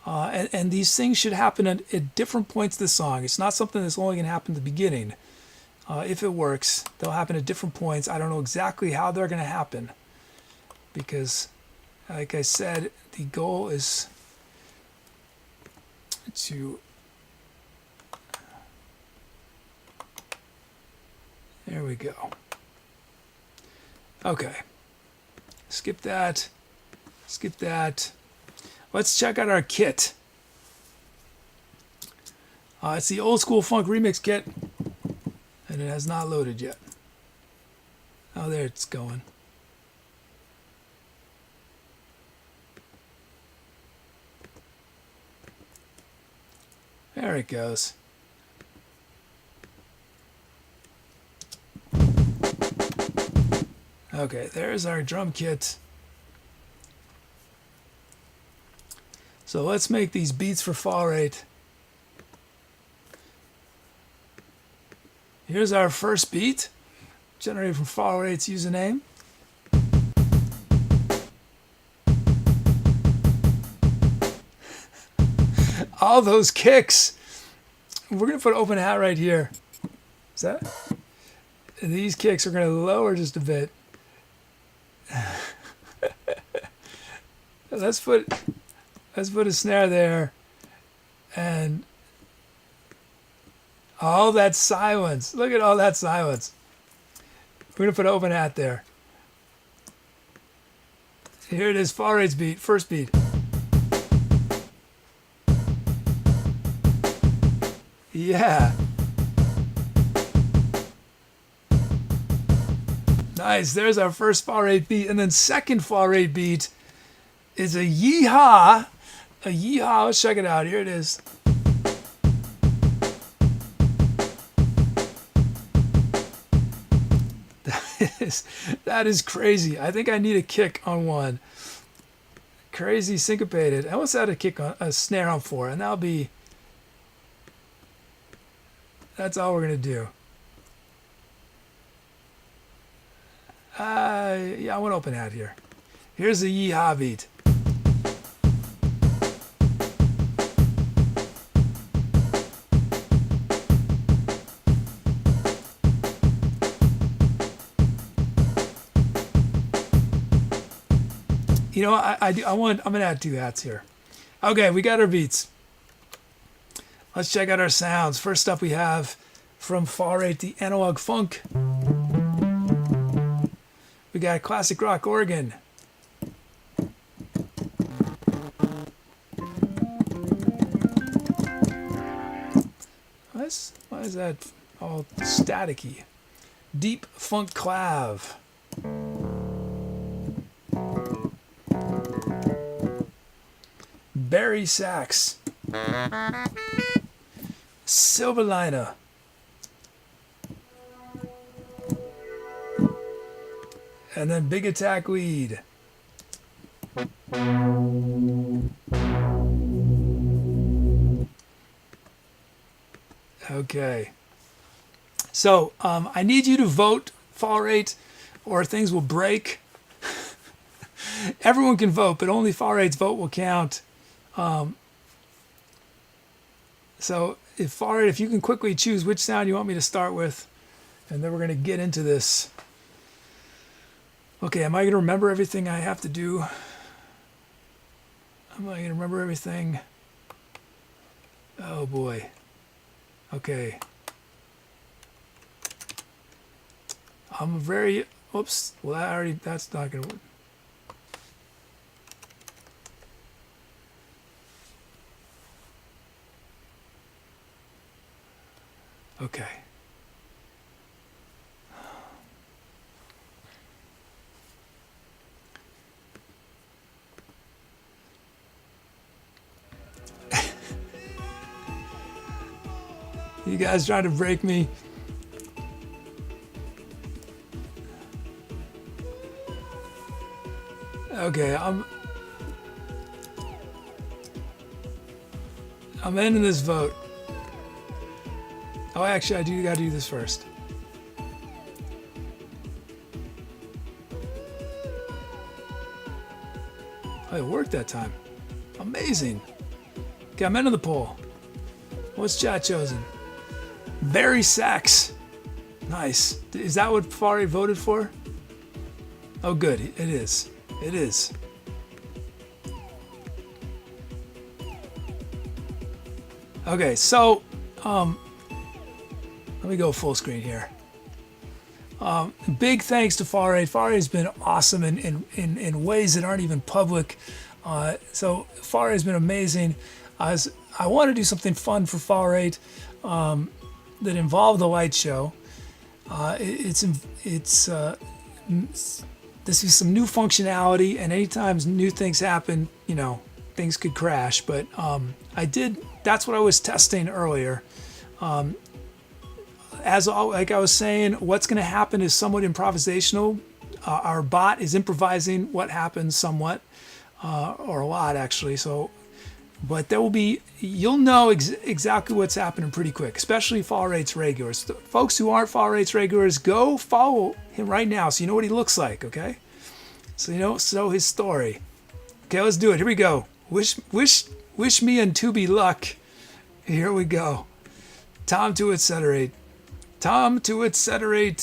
And these things should happen at different points of the song. It's not something that's only going to happen at the beginning. If it works, they'll happen at different points. I don't know exactly how they're going to happen, because, like I said, the goal is to... There we go. Okay. Skip that. Skip that. Let's check out our kit. It's the Old School Funk Remix Kit, and it has not loaded yet. Oh, there it's going. There it goes. Okay, there's our drum kit. So let's make these beats for fall rate. Here's our first beat, generated from fall rate's username. All those kicks. We're gonna put open hat right here. Is that? And these kicks are gonna lower just a bit. Let's put a snare there, and all that silence. Look at all that silence. We're gonna put open hat there. Here it is, fall rate's beat, first beat. Yeah. Nice, there's our first fall rate beat. And then second fall rate beat is a yeehaw. A yeehaw, let's check it out. Here it is. That is crazy. I think I need a kick on one. Crazy syncopated. I almost had a kick on a snare on 4, and that'll be. That's all we're gonna do. Yeah, I want to open hat here. Here's the yeehaw beat. You know, I'm gonna add 2 hats here. Okay, we got our beats. Let's check out our sounds. First up, we have from fall rate the analog funk. We got classic rock organ. Why is that all staticky? Deep funk clav. Barry sax. Silverliner. And then big attack weed. Okay. So I need you to vote fall rate or things will break. Everyone can vote, but only fall rate's vote will count. So if fall rate, if you can quickly choose which sound you want me to start with, and then we're going to get into this. Okay, am I going to remember everything I have to do? Am I going to remember everything? Oh boy. Okay. I'm very, oops, well that's not going to work. Okay. You guys trying to break me? Okay, I'm ending this vote. Oh, actually, I do gotta do this first. Oh, it worked that time. Amazing. Okay, I'm into the poll. What's chat chosen? Barry Sachs. Nice. Is that what Fari voted for? Oh, good. It is. It is. Okay, so let me go full screen here. Big thanks to Fari. Fari has been awesome in ways that aren't even public. So Fari has been amazing. I want to do something fun for Fall 8 that involved the light show. This is some new functionality, and anytime new things happen, things could crash. But that's what I was testing earlier. Like I was saying, what's going to happen is somewhat improvisational. Our bot is improvising what happens somewhat, or a lot actually. But you'll know exactly what's happening pretty quick, especially Fall Rates regulars. The folks who aren't Fall Rates regulars, go follow him right now so you know what he looks like, okay? So so his story. Okay, let's do it. Here we go. Wish me and Tubi luck. Here we go. Tom to Etcetera. Tom to Etcetera.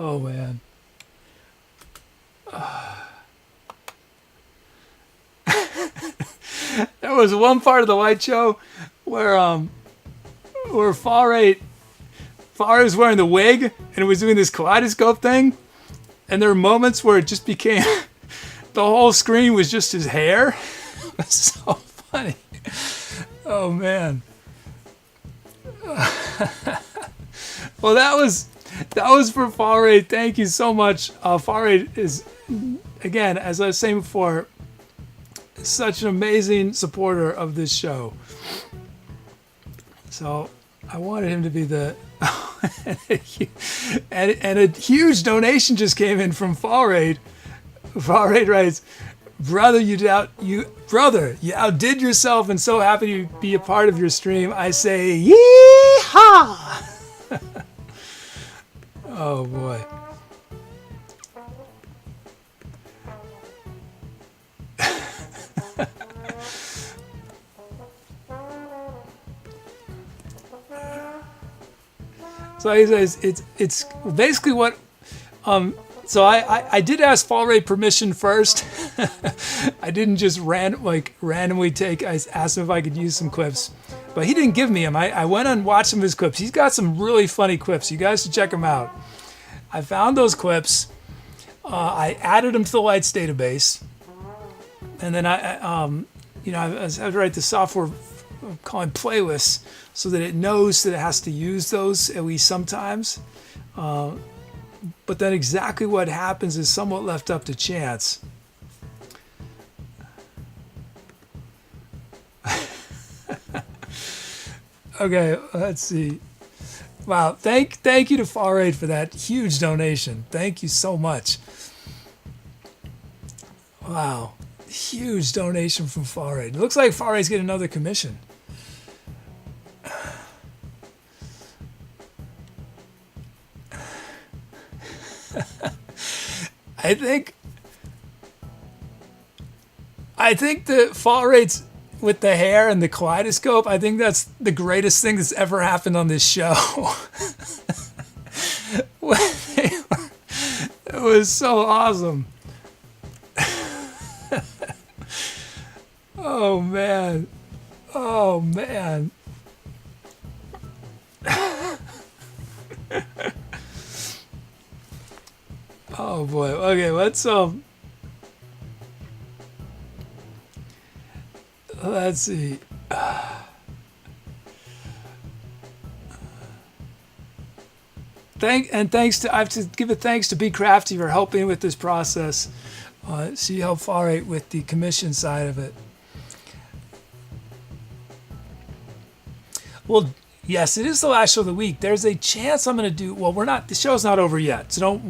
Oh man. There was one part of the light show where Faray was wearing the wig and it was doing this kaleidoscope thing, and there were moments where it just became the whole screen was just his hair. It was so funny. Oh man. Well, that was for Faray. Thank you so much. Faray is, again, as I was saying before, such an amazing supporter of this show. So I wanted him to be the and a huge donation just came in from Faray. Faray writes, brother, you outdid yourself and so happy to be a part of your stream. I say, yee-haw! Oh boy. So he says it's basically what so I did ask Faray permission first. I didn't just randomly take. I asked him if I could use some clips, but he didn't give me them. I went and watched some of his clips. He's got some really funny clips. You guys should check them out. I found those clips. I added them to the Lights database, and then I had to write the software calling playlists so that it knows that it has to use those at least sometimes. But then exactly what happens is somewhat left up to chance. Okay, let's see. Wow, thank you to Faray for that huge donation. Thank you so much. Wow, huge donation from Faray. It looks like Faray's getting another commission. I think the Faray's with the hair and the kaleidoscope, I think that's the greatest thing that's ever happened on this show. It was so awesome. Oh man. Oh man. Oh boy. Okay, let's see. I have to give a thanks to Be Crafty for helping with this process. She helped Faray with the commission side of it. Well, yes, it is the last show of the week. There's a chance I'm going to do. Well, the show's not over yet, so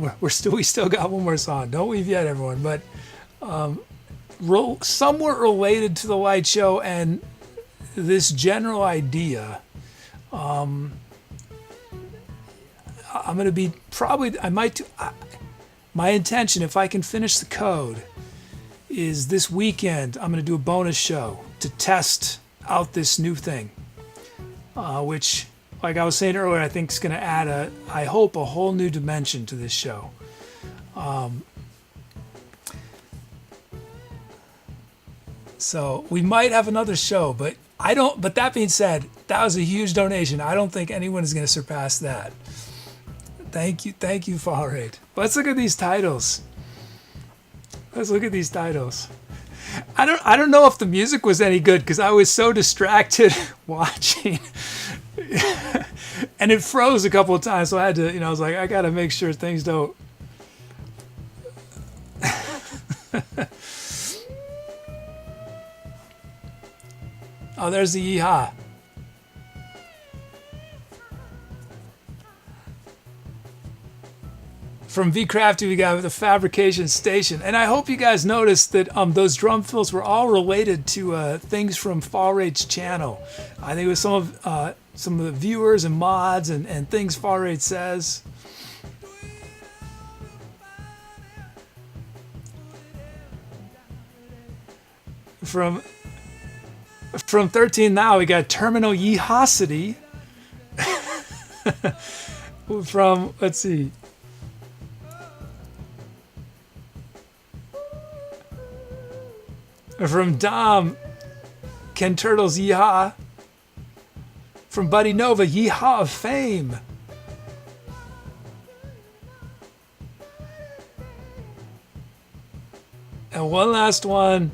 we still got one more song. Don't leave yet, everyone. But somewhat related to the light show and this general idea, I'm going to be my intention, if I can finish the code, is this weekend I'm going to do a bonus show to test out this new thing, which, like I was saying earlier, I think is going to add I hope a whole new dimension to this show. So we might have another show, but but that being said, that was a huge donation. I don't think anyone is going to surpass that. Thank you, Faray. Let's look at these titles. I don't know if the music was any good because I was so distracted watching, and it froze a couple of times. So I had to, I was like, I got to make sure things don't. Oh, there's the yeehaw. From V Crafty, we got the fabrication station, and I hope you guys noticed that those drum fills were all related to things from Faray's channel. I think it was some of the viewers and mods and things Faray says. From 13 now, we got Terminal YeeHawcity. From, let's see. From Dom, Ken Turtles, yeehaw. From Buddy Nova, yeehaw of fame. And one last one.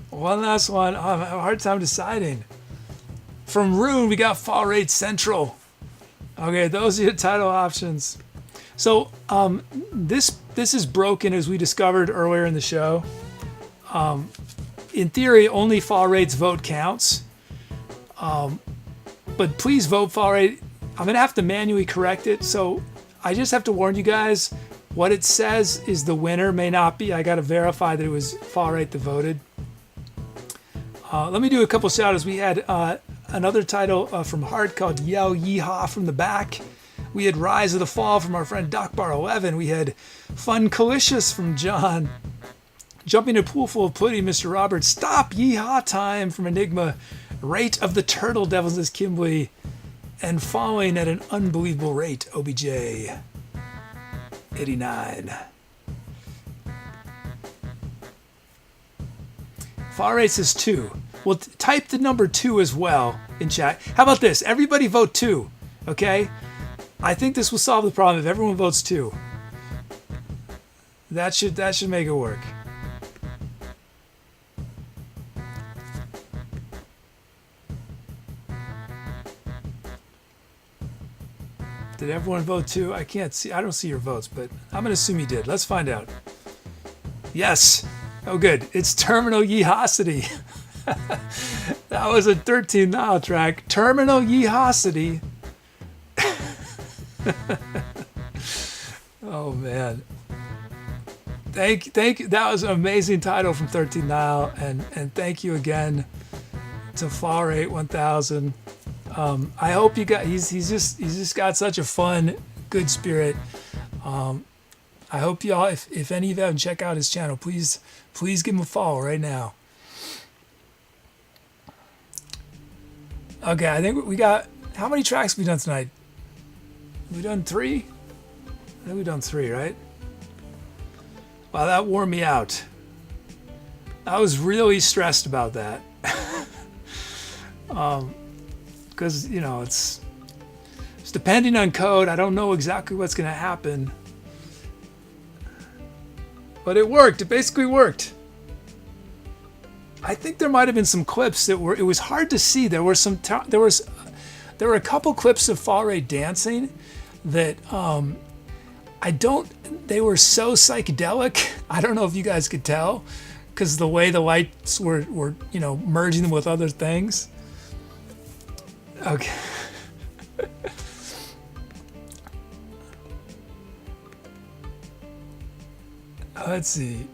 One last one. Oh, I have a hard time deciding. From Rune, we got Fall Rate Central. Okay, those are your title options. So this is broken, as we discovered earlier in the show. In theory, only Fall Rate's vote counts. But please vote Fall Rate. I'm going to have to manually correct it. So I just have to warn you guys, what it says is the winner may not be. I got to verify that it was Fall Rate that voted. Let me do a couple shout outs. We had another title from Heart called Yell Yeehaw from the Back. We had Rise of the Fall from our friend DocBar11. We had Fun Calicious from John. Jumping a Pool Full of Pudding, Mr. Robert. Stop Yeehaw Time from Enigma. Rate of the Turtle, DevilsNestKimblee. And Falling at an Unbelievable Rate, OBJ 89. Fall Rate says 2. Well, type the number 2 as well in chat. How about this? Everybody vote 2, okay? I think this will solve the problem if everyone votes 2. That should make it work. Did everyone vote 2? I can't see. I don't see your votes, but I'm going to assume you did. Let's find out. Yes. Oh, good. It's Terminal YeeHawcity. That was a 13 Nile track. Terminal YeeHawcity. Oh, man. Thank you. That was an amazing title from 13 Nile. And thank you again to Fall Rate 1000. I hope you got. He's just got such a fun, good spirit. I hope y'all, if any of you haven't checked out his channel, please give him a follow right now. Okay, I think we got. How many tracks have we done tonight? Have we done 3? I think we've done 3, right? Wow, that wore me out. I was really stressed about that. Because, you know, it's depending on code. I don't know exactly what's going to happen. But it worked. It basically worked. I think there might have been some clips that were. It was hard to see. There were a couple clips of Fall Rate dancing that They were so psychedelic. I don't know if you guys could tell, because the way the lights were merging them with other things. Okay. Let's see.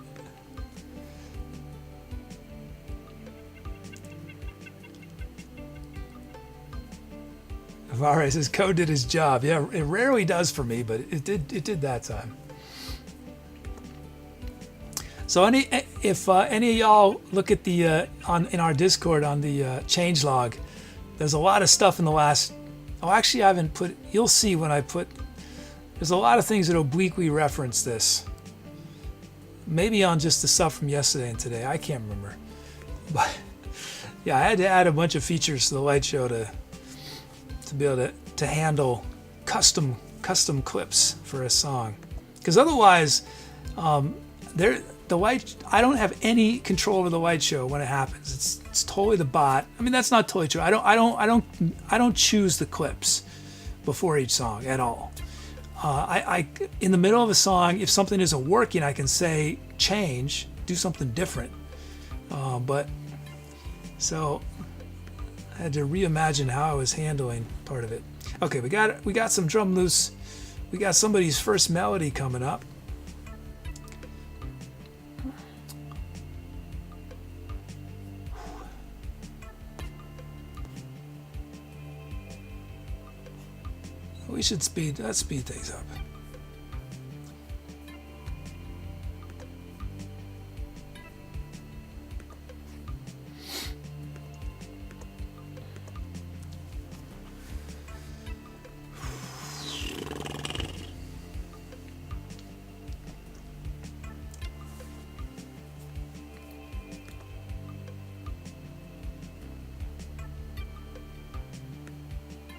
Vare says code did his job. Yeah, it rarely does for me, but it did that time. So if any of y'all look at the in our Discord on the changelog, there's a lot of stuff in the last. Oh, actually, I haven't put. You'll see when I put. There's a lot of things that obliquely reference this. Maybe on just the stuff from yesterday and today. I can't remember. But yeah, I had to add a bunch of features to the light show to be able to handle custom clips for a song, because otherwise, the light. I don't have any control over the light show when it happens. It's totally the bot. I mean, that's not totally true. I don't choose the clips before each song at all. I in the middle of a song, if something isn't working, I can say change, do something different. But so I had to reimagine how I was handling part of it. Okay, we got some drum loose. We got somebody's first melody coming up. We should speed things up.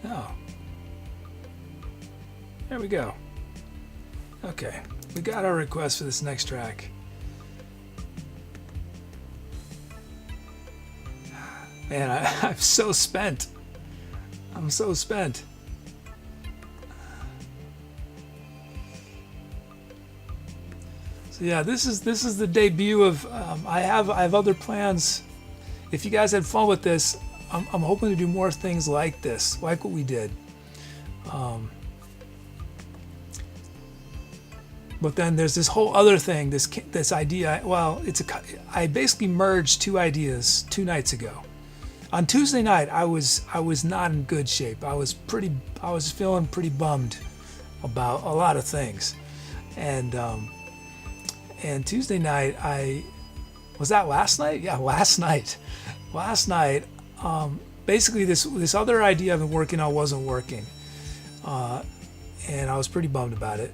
Oh. There we go. Okay. We got our request for this next track. Man, I'm so spent. I'm so spent. So yeah, this is the debut of. I have other plans. If you guys had fun with this, I'm hoping to do more things like this, like what we did. But then there's this whole other thing, this idea. Well, I basically merged two ideas 2 nights ago. On Tuesday night, I was not in good shape. I was feeling pretty bummed about a lot of things, and Tuesday night was that last night? Yeah, last night. Basically this other idea I've been working on wasn't working, and I was pretty bummed about it.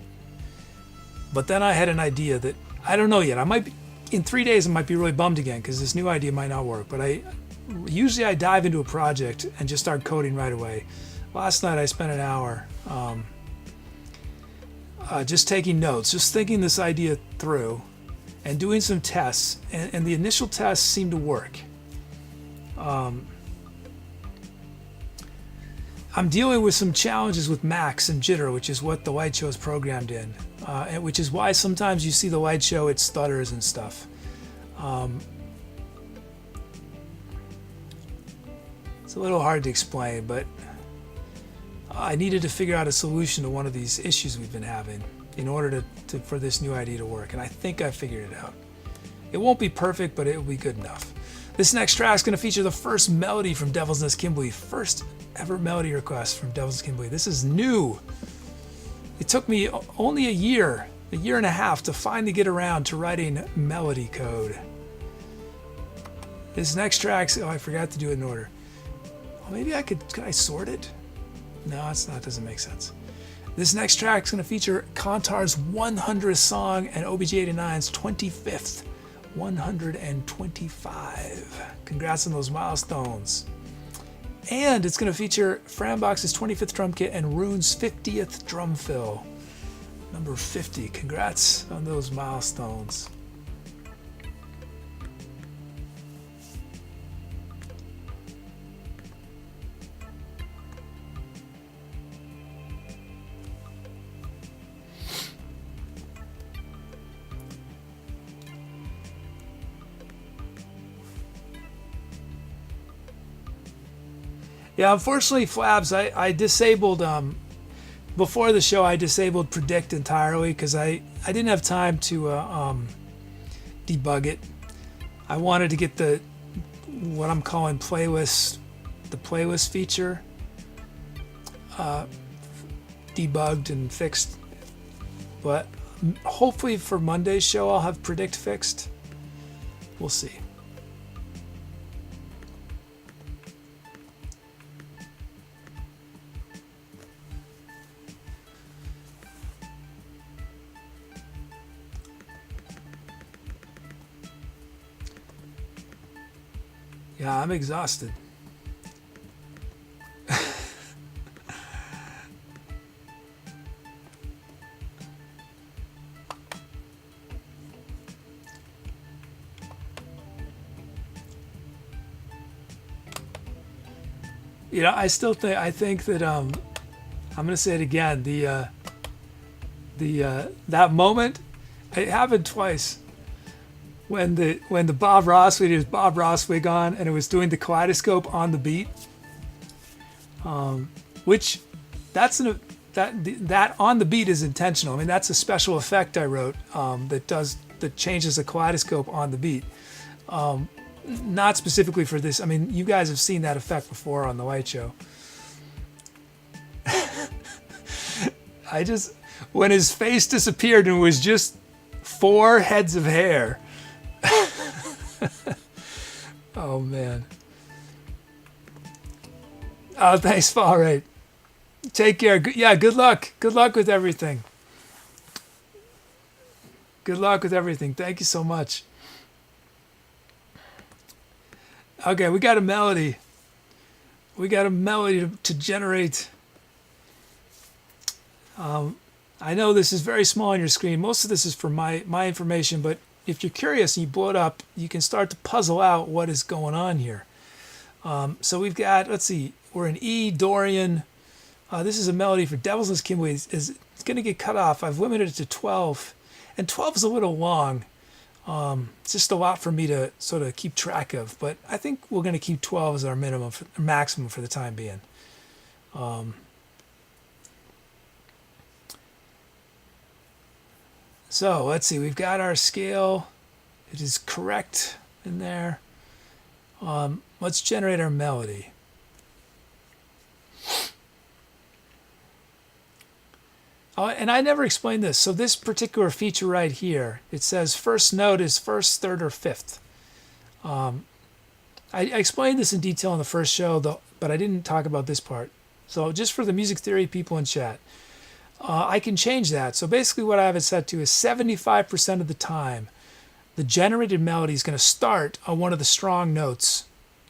But then I had an idea that I don't know yet. I might be, in 3 days I might be really bummed again because this new idea might not work. But usually I dive into a project and just start coding right away. Last night I spent an hour just taking notes, just thinking this idea through and doing some tests, and the initial tests seemed to work. I'm dealing with some challenges with Max and jitter, which is what the light show is programmed in, and which is why sometimes you see the light show, it stutters and stuff. It's a little hard to explain, but I needed to figure out a solution to one of these issues we've been having in order for this new idea to work, and I think I figured it out. It won't be perfect, but it will be good enough. This next track is going to feature the first melody from DevilsNestKimblee, first ever melody request from DevilsNestKimblee. This is new. It took me only a year and a half to finally get around to writing melody code. This next track, oh, I forgot to do it in order. Well, maybe could I sort it? No, it's not, doesn't make sense. This next track is going to feature Kantar's 100th song and OBG89's 25th, 125. Congrats on those milestones. And it's going to feature Frambox's 25th drum kit and Rune's 50th drum fill. Number 50. Congrats on those milestones. Yeah, unfortunately, Flabs, I disabled, before the show, I disabled Predict entirely because I didn't have time to debug it. I wanted to get what I'm calling the playlist feature debugged and fixed. But hopefully for Monday's show, I'll have Predict fixed. We'll see. Yeah, I'm exhausted. I think that I'm gonna say it again. That moment, it happened twice. When the Bob Ross wig, was Bob Ross wig on, and it was doing the kaleidoscope on the beat, which that on the beat is intentional. I mean, that's a special effect I wrote that changes the kaleidoscope on the beat, not specifically for this. I mean, you guys have seen that effect before on the light show. When his face disappeared and it was just 4 heads of hair. Oh man. Oh, thanks, Fall Right. Take care. Yeah, good luck. Good luck with everything. Good luck with everything. Thank you so much. Okay, we got a melody. we got a melody to generate. I know this is very small on your screen. Most of this is for my information, but if you're curious and you blow it up, you can start to puzzle out what is going on here. So we've got, let's see, we're in E, Dorian. This is a melody for DevilsNestKimblee. It's going to get cut off. I've limited it to 12, and 12 is a little long. It's just a lot for me to sort of keep track of, but I think we're going to keep 12 as our maximum for the time being. So let's see, we've got our scale. It is correct in there. Let's generate our melody. And I never explained this. So this particular feature right here, it says first note is first, third, or fifth. I explained this in detail in the first show, though, but I didn't talk about this part. So just for the music theory people in chat, I can change that. So basically what I have it set to is 75% of the time, the generated melody is going to start on one of the strong notes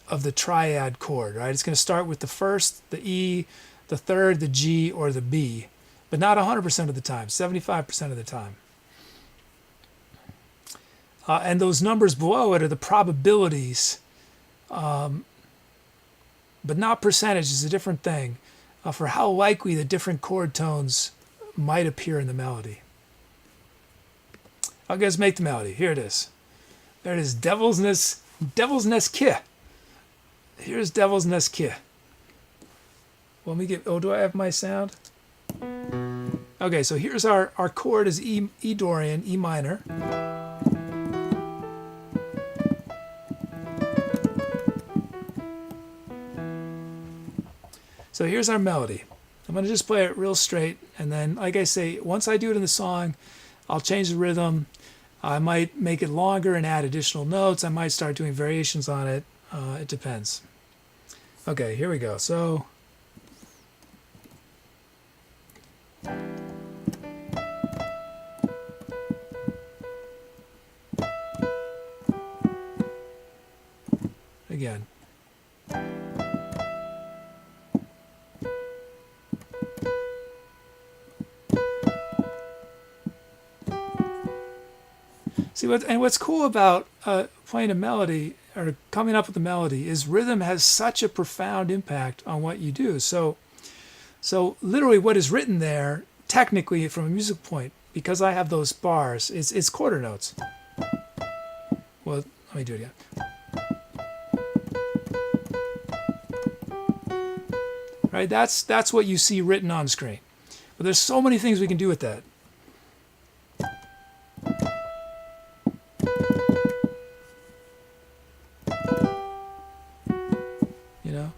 of the triad chord, right? It's going to start with the first, the E, the third, the G, or the B, but not 100% of the time, 75% of the time. And those numbers below it are the probabilities, but not percentage is a different thing, for how likely the different chord tones might appear in the melody. I'll guys make the melody. Here it is. There it is, DevilsNestKimblee. Here's DevilsNestKimblee. Let me get, oh, do I have my sound? Okay, so here's our chord is E Dorian, E minor. So here's our melody. I'm going to just play it real straight, and then, like I say, once I do it in the song, I'll change the rhythm. I might make it longer and add additional notes. I might start doing variations on it. It depends. Okay, here we go. So again. See, what's cool about playing a melody or coming up with a melody is rhythm has such a profound impact on what you do. So literally what is written there, technically from a music point, because I have those bars, it's quarter notes. Well, let me do it again. Right, that's what you see written on screen. But there's so many things we can do with that. You know?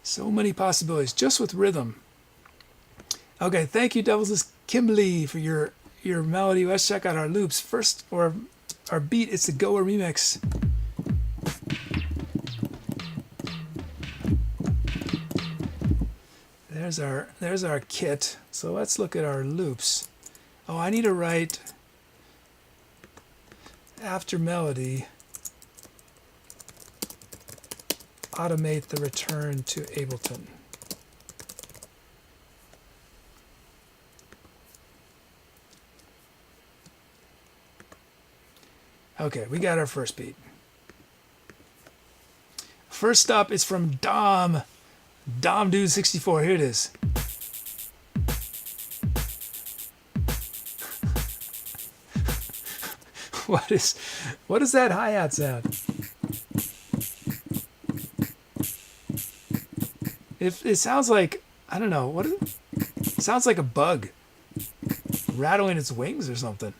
So many possibilities just with rhythm. Okay, thank you, DevilsNestKimblee, for your melody. Let's check out our loops first, or our beat. It's the Goa remix. There's our kit. So let's look at our loops. Oh, I need to write after melody. Automate the return to Ableton. Okay, we got our first beat. First up is from Dom Dude 64. Here it is. What is that hi-hat sound? It sounds like, I don't know, it sounds like a bug rattling its wings or something.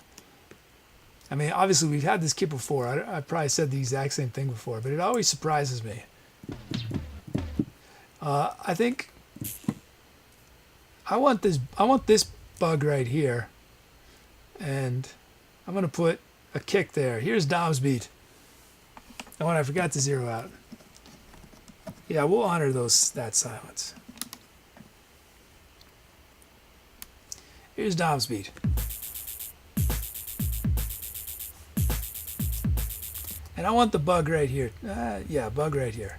I mean, obviously we've had this kit before. I probably said the exact same thing before, but it always surprises me. I think I want this bug right here, and I'm gonna put a kick there. Here's Dom's beat. Oh, and I forgot to zero out. Yeah, we'll honor that silence. Here's Dom's beat. And I want the bug right here. Yeah, bug right here.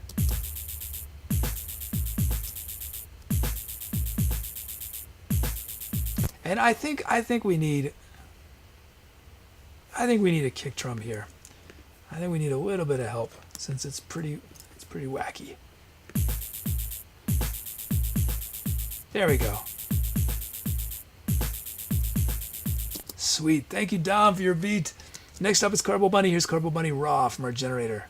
And I think we need a kick drum here. I think we need a little bit of help since it's pretty wacky. There we go. Sweet. Thank you, Dom, for your beat. Next up is Cardboard Bunny. Here's Cardboard Bunny Raw from our generator.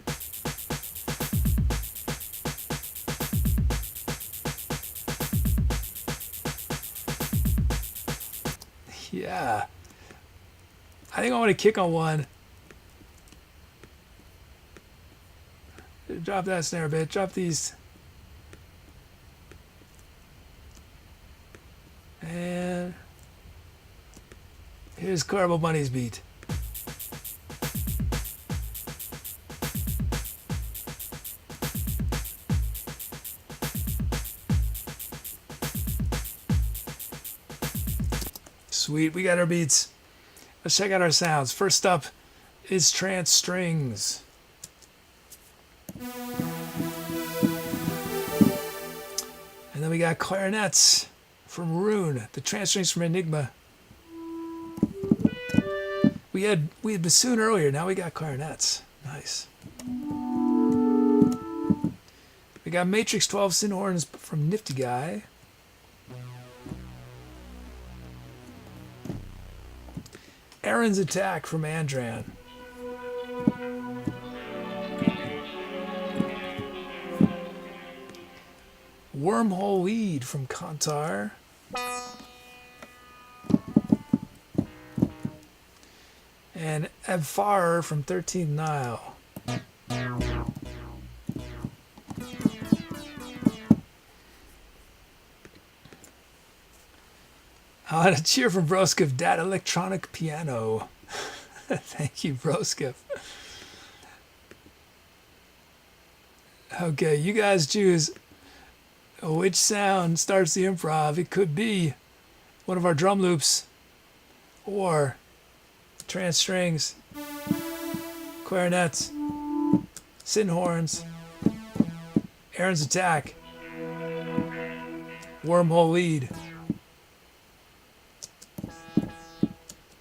Yeah. I think I want to kick on one. Drop that snare a bit. Drop these. And here's Cardboard Bunny's beat. Sweet, we got our beats. Let's check out our sounds. First up is trance strings. And then we got clarinets from Rune, the trance strings from Enigma. We had bassoon earlier, now we got clarinets. Nice. We got Matrix 12 sin horns from Nifty Guy. Aaron's Attack from Andran. Wormhole Lead from Kantar. And Abfarer from 13th Nile. A cheer from Broskif, that electronic piano. Thank you, Broskif. Okay, you guys choose which sound starts the improv. It could be one of our drum loops or trance strings, clarinets, sin horns, Aaron's Attack, Wormhole Lead,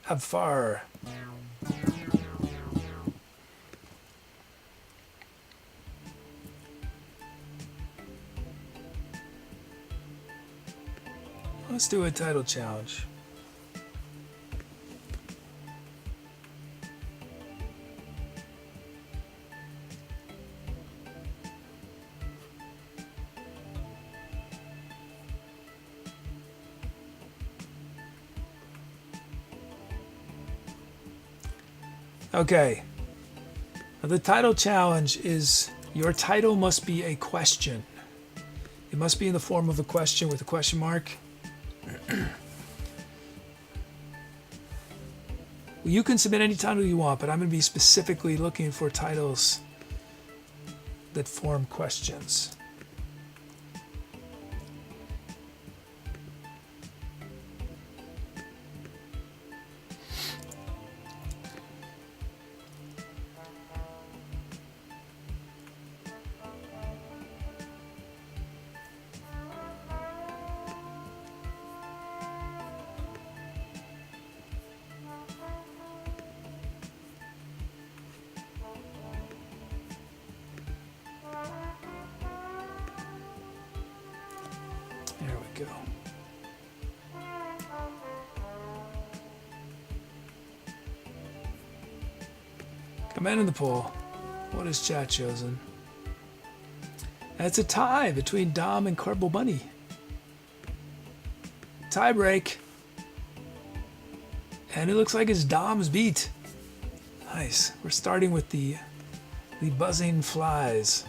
Abfar. Let's do a title challenge. Okay. Now the title challenge is your title must be a question. It must be in the form of a question with a question mark. You can submit any title you want, but I'm going to be specifically looking for titles that form questions. There we go. Comment in the poll. What has chat chosen? And it's a tie between Dom and Cardboard Bunny. Tie break. And it looks like it's Dom's beat. Nice. We're starting with the buzzing flies.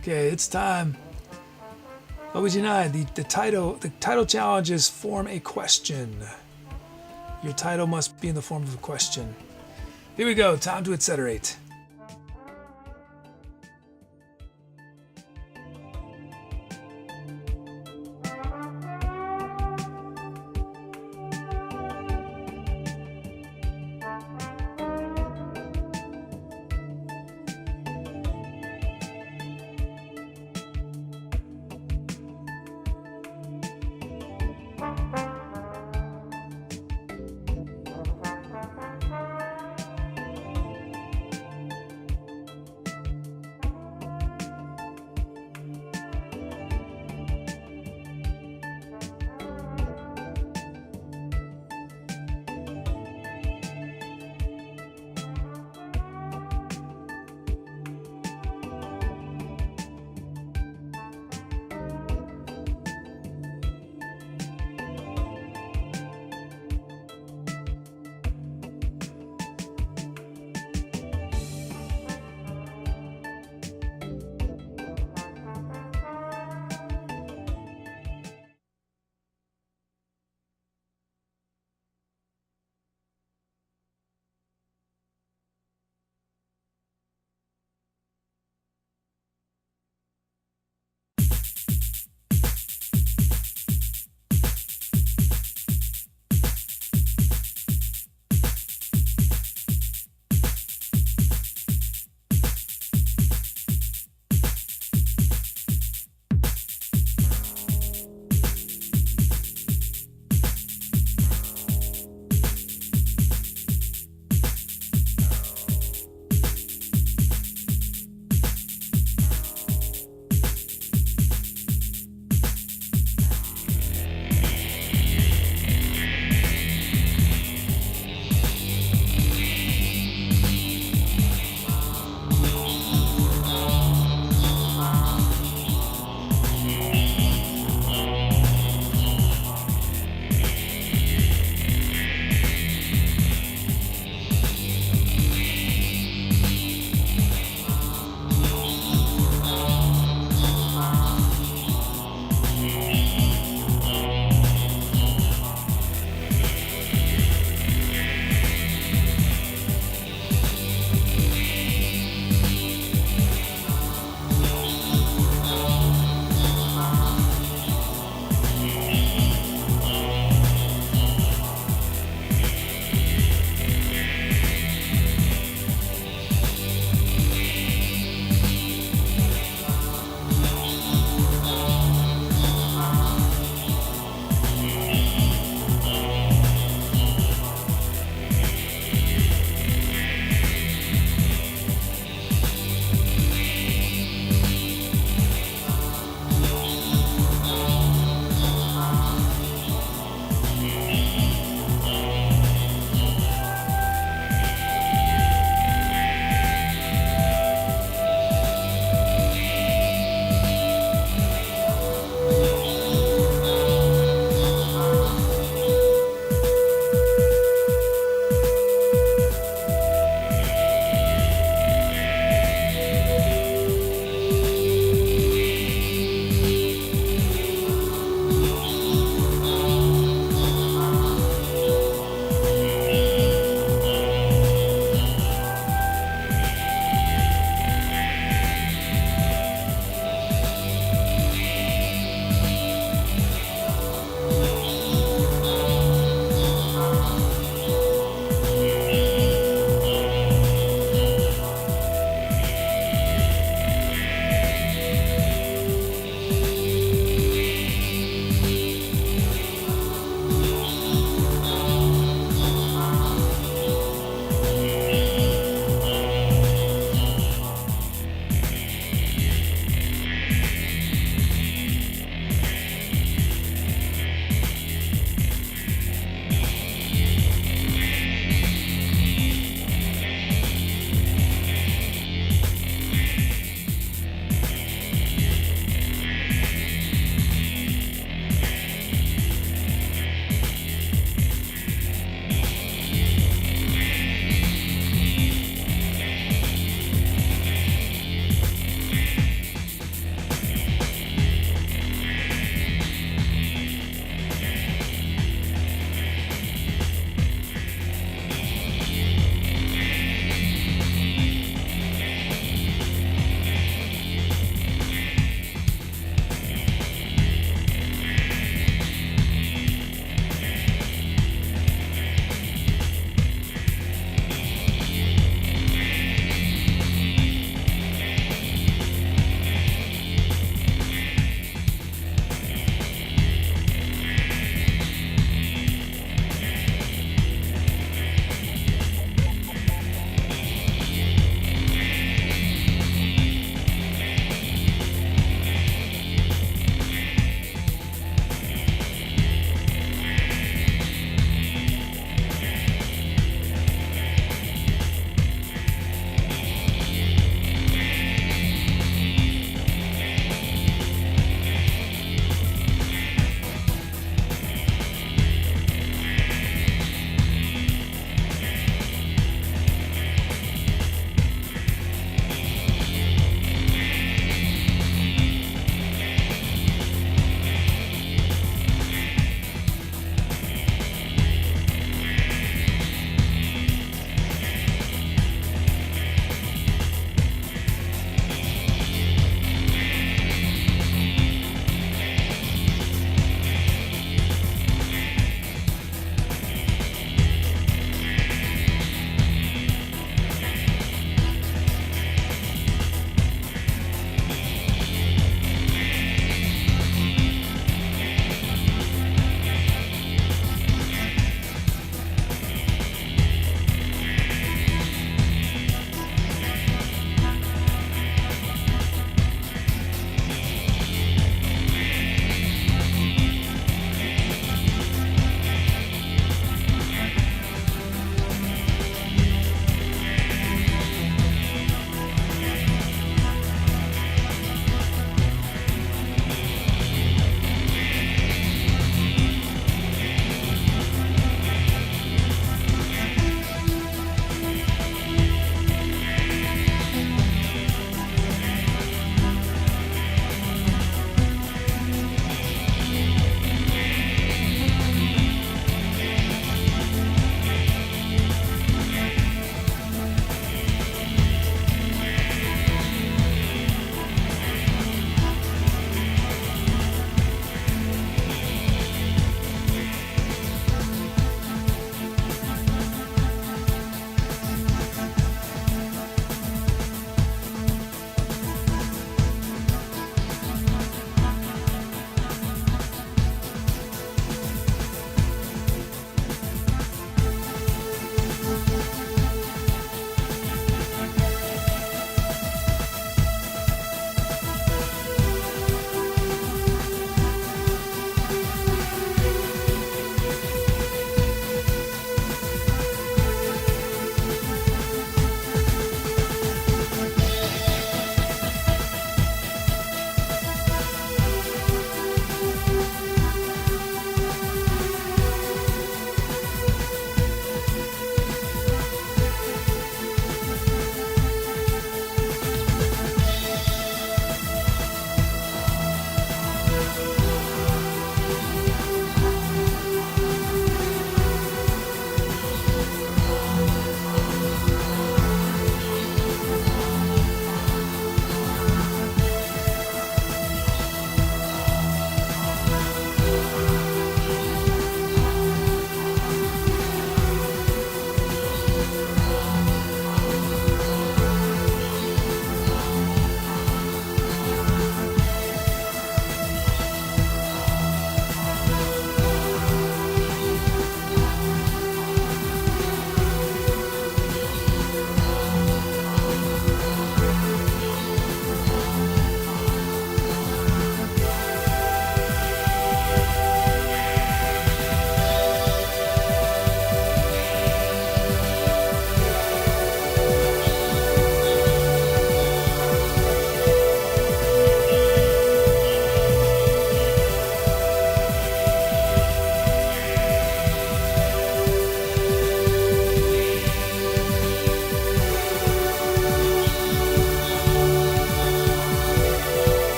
Okay, it's time. What would you know? The title challenge is form a question. Your title must be in the form of a question. Here we go. Time to etceterate.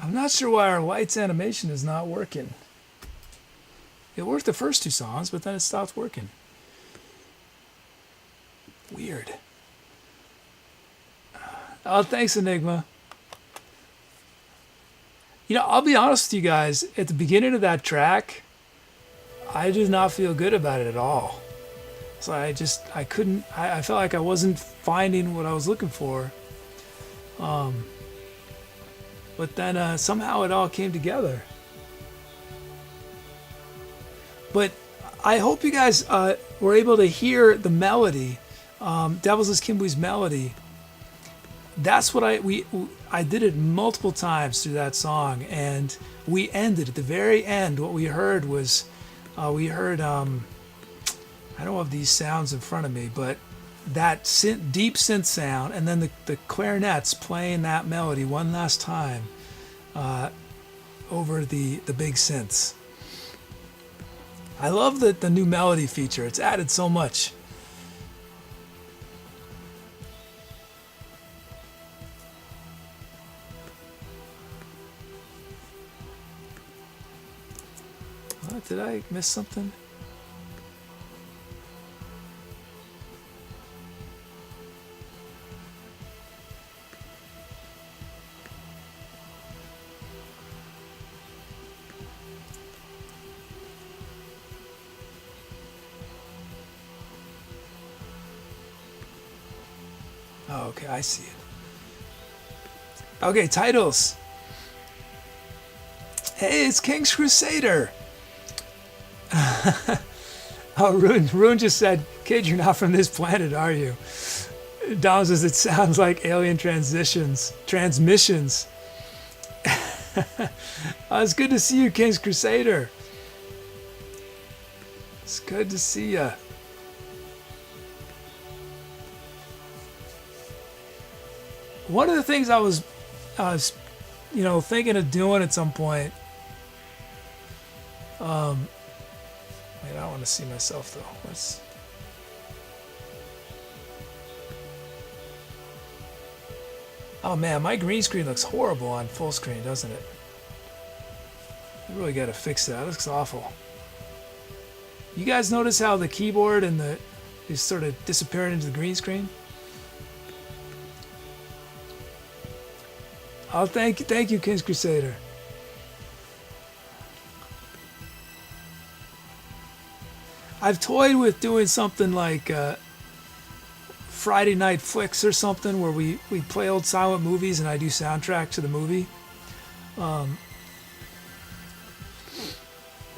I'm not sure why our lights animation is not working. It worked the first two songs, but then it stopped working. Weird. Oh, thanks, Enigma. You know, I'll be honest with you guys. At the beginning of that track, I did not feel good about it at all. So I felt like I wasn't finding what I was looking for. But then somehow it all came together. But I hope you guys were able to hear the melody, DevilsNestKimblee's melody. That's what I did it multiple times through that song, and we ended at the very end. What we heard was, I don't have these sounds in front of me, but that deep synth sound, and then the clarinets playing that melody one last time over the big synths. I love the new melody feature. It's added so much. What, did I miss something? Oh, okay, I see it. Okay, titles. Hey, it's King's Crusader. Oh, Rune just said, kid, you're not from this planet, are you? Dom says, it sounds like alien transmissions. It's good to see you, King's Crusader. It's good to see ya. One of the things I was thinking of doing at some point. Wait, I don't want to see myself though. Oh man, my green screen looks horrible on full screen, doesn't it? I really got to fix that. It looks awful. You guys notice how the keyboard and is sort of disappearing into the green screen? Oh, thank you, King's Crusader. I've toyed with doing something like Friday Night Flicks or something where we play old silent movies and I do soundtrack to the movie.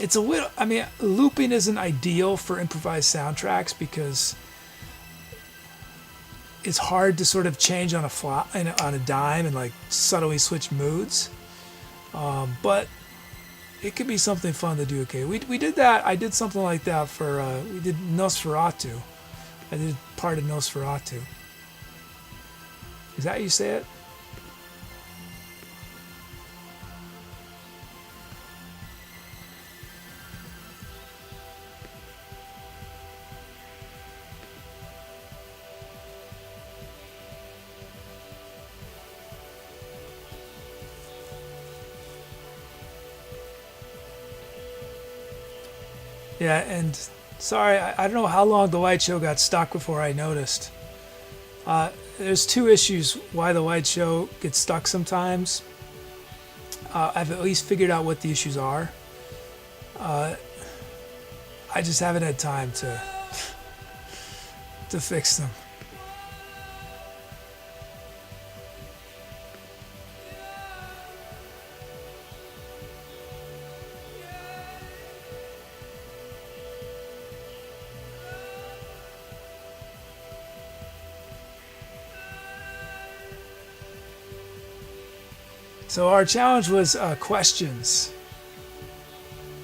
It's a little, I mean, looping isn't ideal for improvised soundtracks because it's hard to sort of change on a dime and like subtly switch moods. But it could be something fun to do. Okay, we did that. I did something like that for we did Nosferatu. I did part of Nosferatu. Is that how you say it? Yeah, and sorry, I don't know how long the light show got stuck before I noticed. There's two issues why the light show gets stuck sometimes. I've at least figured out what the issues are. I just haven't had time to fix them. So our challenge was questions.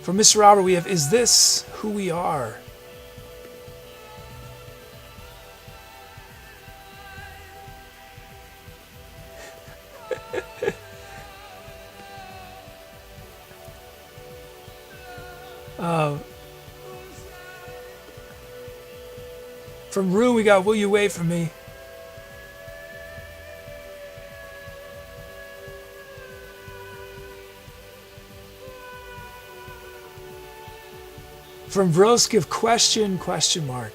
For Mr. Robert, we have, is this who we are? From Rue, we got, will you wait for me? From Vroskiv, question mark.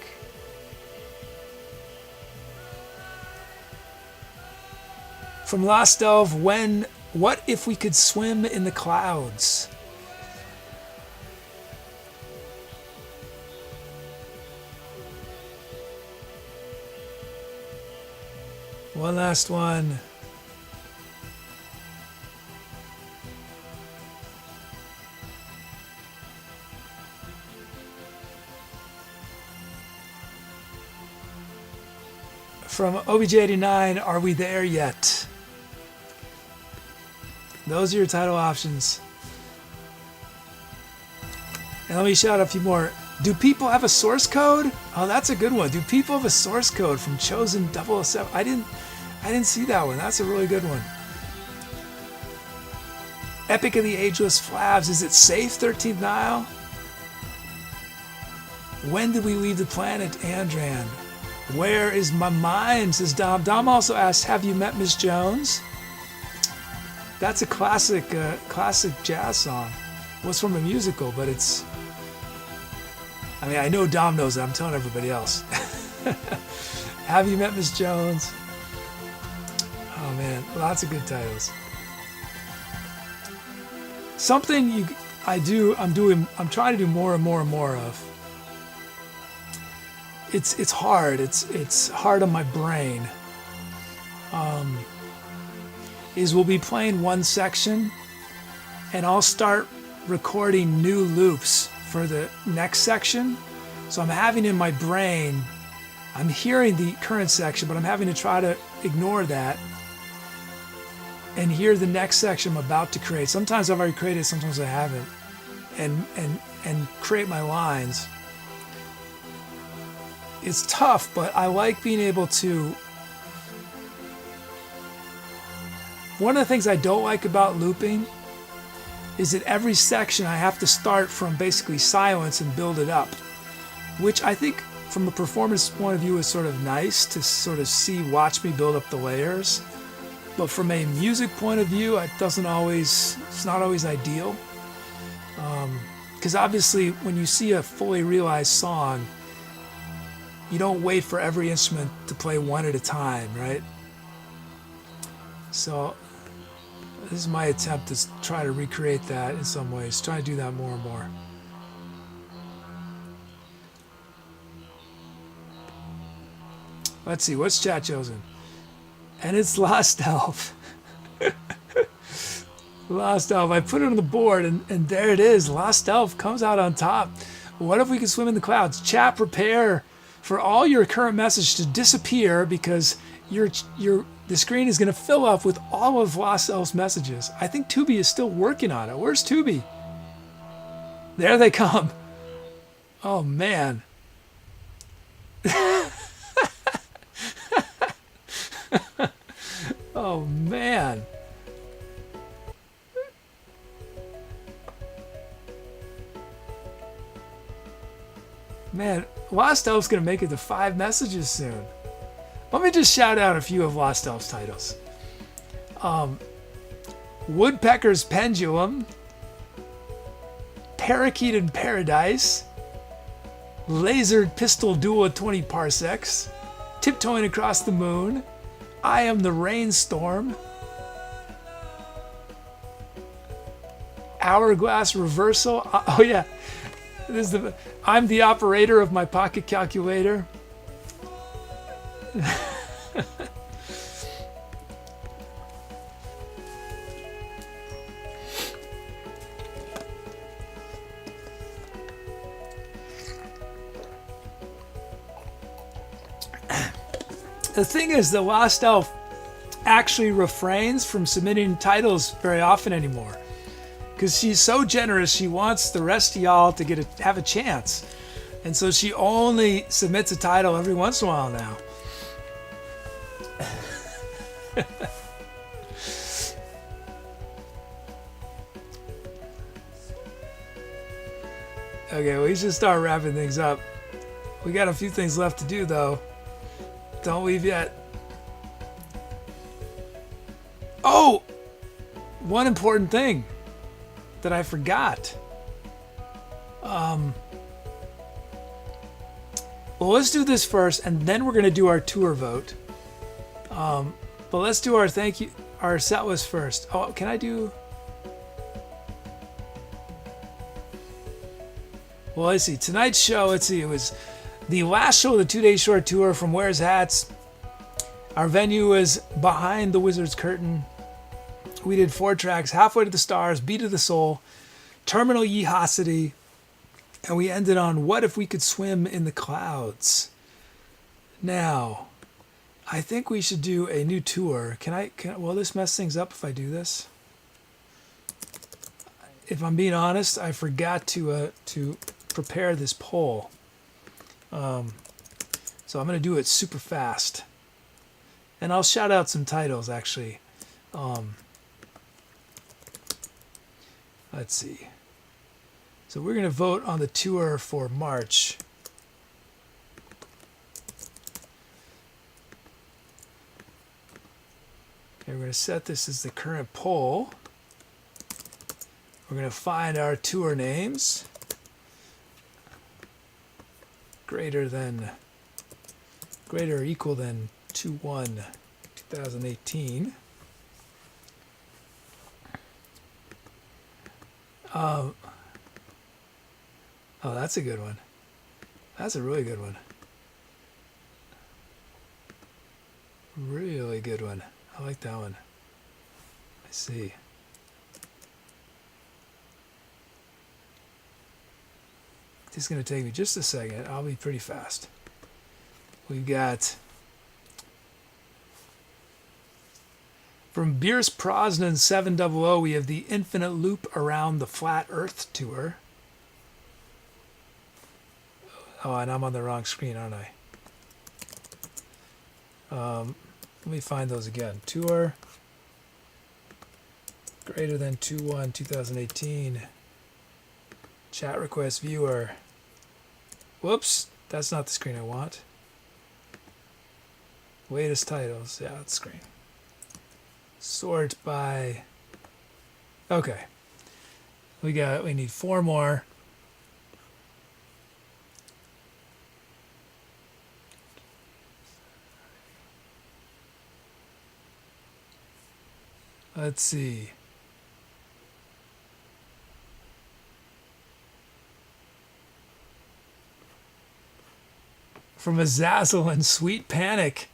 From LostElf, what if we could swim in the clouds? One last one. From OBJ89, are we there yet? Those are your title options. And let me shout out a few more. Do people have a source code? Oh, that's a good one. Do people have a source code from Chosen 007? I didn't see that one. That's a really good one. Epic of the Ageless Flabs. Is it safe, 13th Nile? When did we leave the planet, Andran? Where is my mind, says Dom. Dom also asks, have you met Miss Jones? That's a classic jazz song. Well, it's from a musical, but it's... I mean, I know Dom knows it. I'm telling everybody else. Have you met Miss Jones? Oh, man. Lots of good titles. Something I'm trying to do more and more and more of. It's hard. It's hard on my brain. is we'll be playing one section, and I'll start recording new loops for the next section. So I'm having in my brain, I'm hearing the current section, but I'm having to try to ignore that and hear the next section I'm about to create. Sometimes I've already created, sometimes I haven't, and create my lines. It's tough, but I like being able to. One of the things I don't like about looping is that every section I have to start from basically silence and build it up, which I think from a performance point of view is sort of nice to sort of watch me build up the layers. But from a music point of view, it's not always ideal. Because obviously when you see a fully realized song, you don't wait for every instrument to play one at a time, right? So this is my attempt to try to recreate that in some ways, try to do that more and more. Let's see, what's chat chosen? And it's LostElf. LostElf. I put it on the board, and there it is. LostElf comes out on top. What if we could swim in the clouds? Chat, prepare for all your current message to disappear because the screen is going to fill up with all of LostElf's messages. I think Tubi is still working on it. Where's Tubi? There they come. Oh, man. Oh, man. Man, LostElf's going to make it to 5 messages soon. Let me just shout out a few of LostElf's titles. Woodpecker's Pendulum, Parakeet in Paradise, Lasered Pistol Duel at 20 Parsecs, Tiptoeing Across the Moon, I Am the Rainstorm, Hourglass Reversal. Oh yeah, I'm the operator of my pocket calculator. The thing is, the LostElf actually refrains from submitting titles very often anymore because she's so generous. She wants the rest of y'all to have a chance, and so she only submits a title every once in a while now. Okay, we should start wrapping things up. We got a few things left to do though. Don't leave yet. Oh! One important thing that I forgot. Well, let's do this first, and then we're going to do our tour vote. But let's do our our set list first. Oh, can I do... Well, let's see. Tonight's show, let's see, it was the last show of the 2-day short tour from WearsHats. Our venue was behind the Wizard's Curtain. We did 4 tracks: Halfway to the Stars, Beat of the Soul, Terminal YeeHawcity, and we ended on What If We Could Swim in the Clouds. Now, I think we should do a new tour. Will this mess things up if I do this? If I'm being honest, I forgot to prepare this poll. So I'm going to do it super fast. And I'll shout out some titles, actually. Let's see. So we're going to vote on the tour for March. And we're going to set this as the current poll. We're going to find our tour names. Greater or equal than 2/1/2018. Oh, that's a good one. That's a really good one. Really good one. I like that one. I see. This is going to take me just a second. I'll be pretty fast. We've got from Beers Prosnan 700, we have the Infinite Loop Around the Flat Earth Tour. Oh, and I'm on the wrong screen, aren't I? Let me find those again. Tour greater than 2/1/2018. Chat request viewer. Whoops, that's not the screen I want. Latest titles. Yeah, that's screen. Sort by. Okay. We need 4 more. Let's see. From Azazel and Sweet Panic.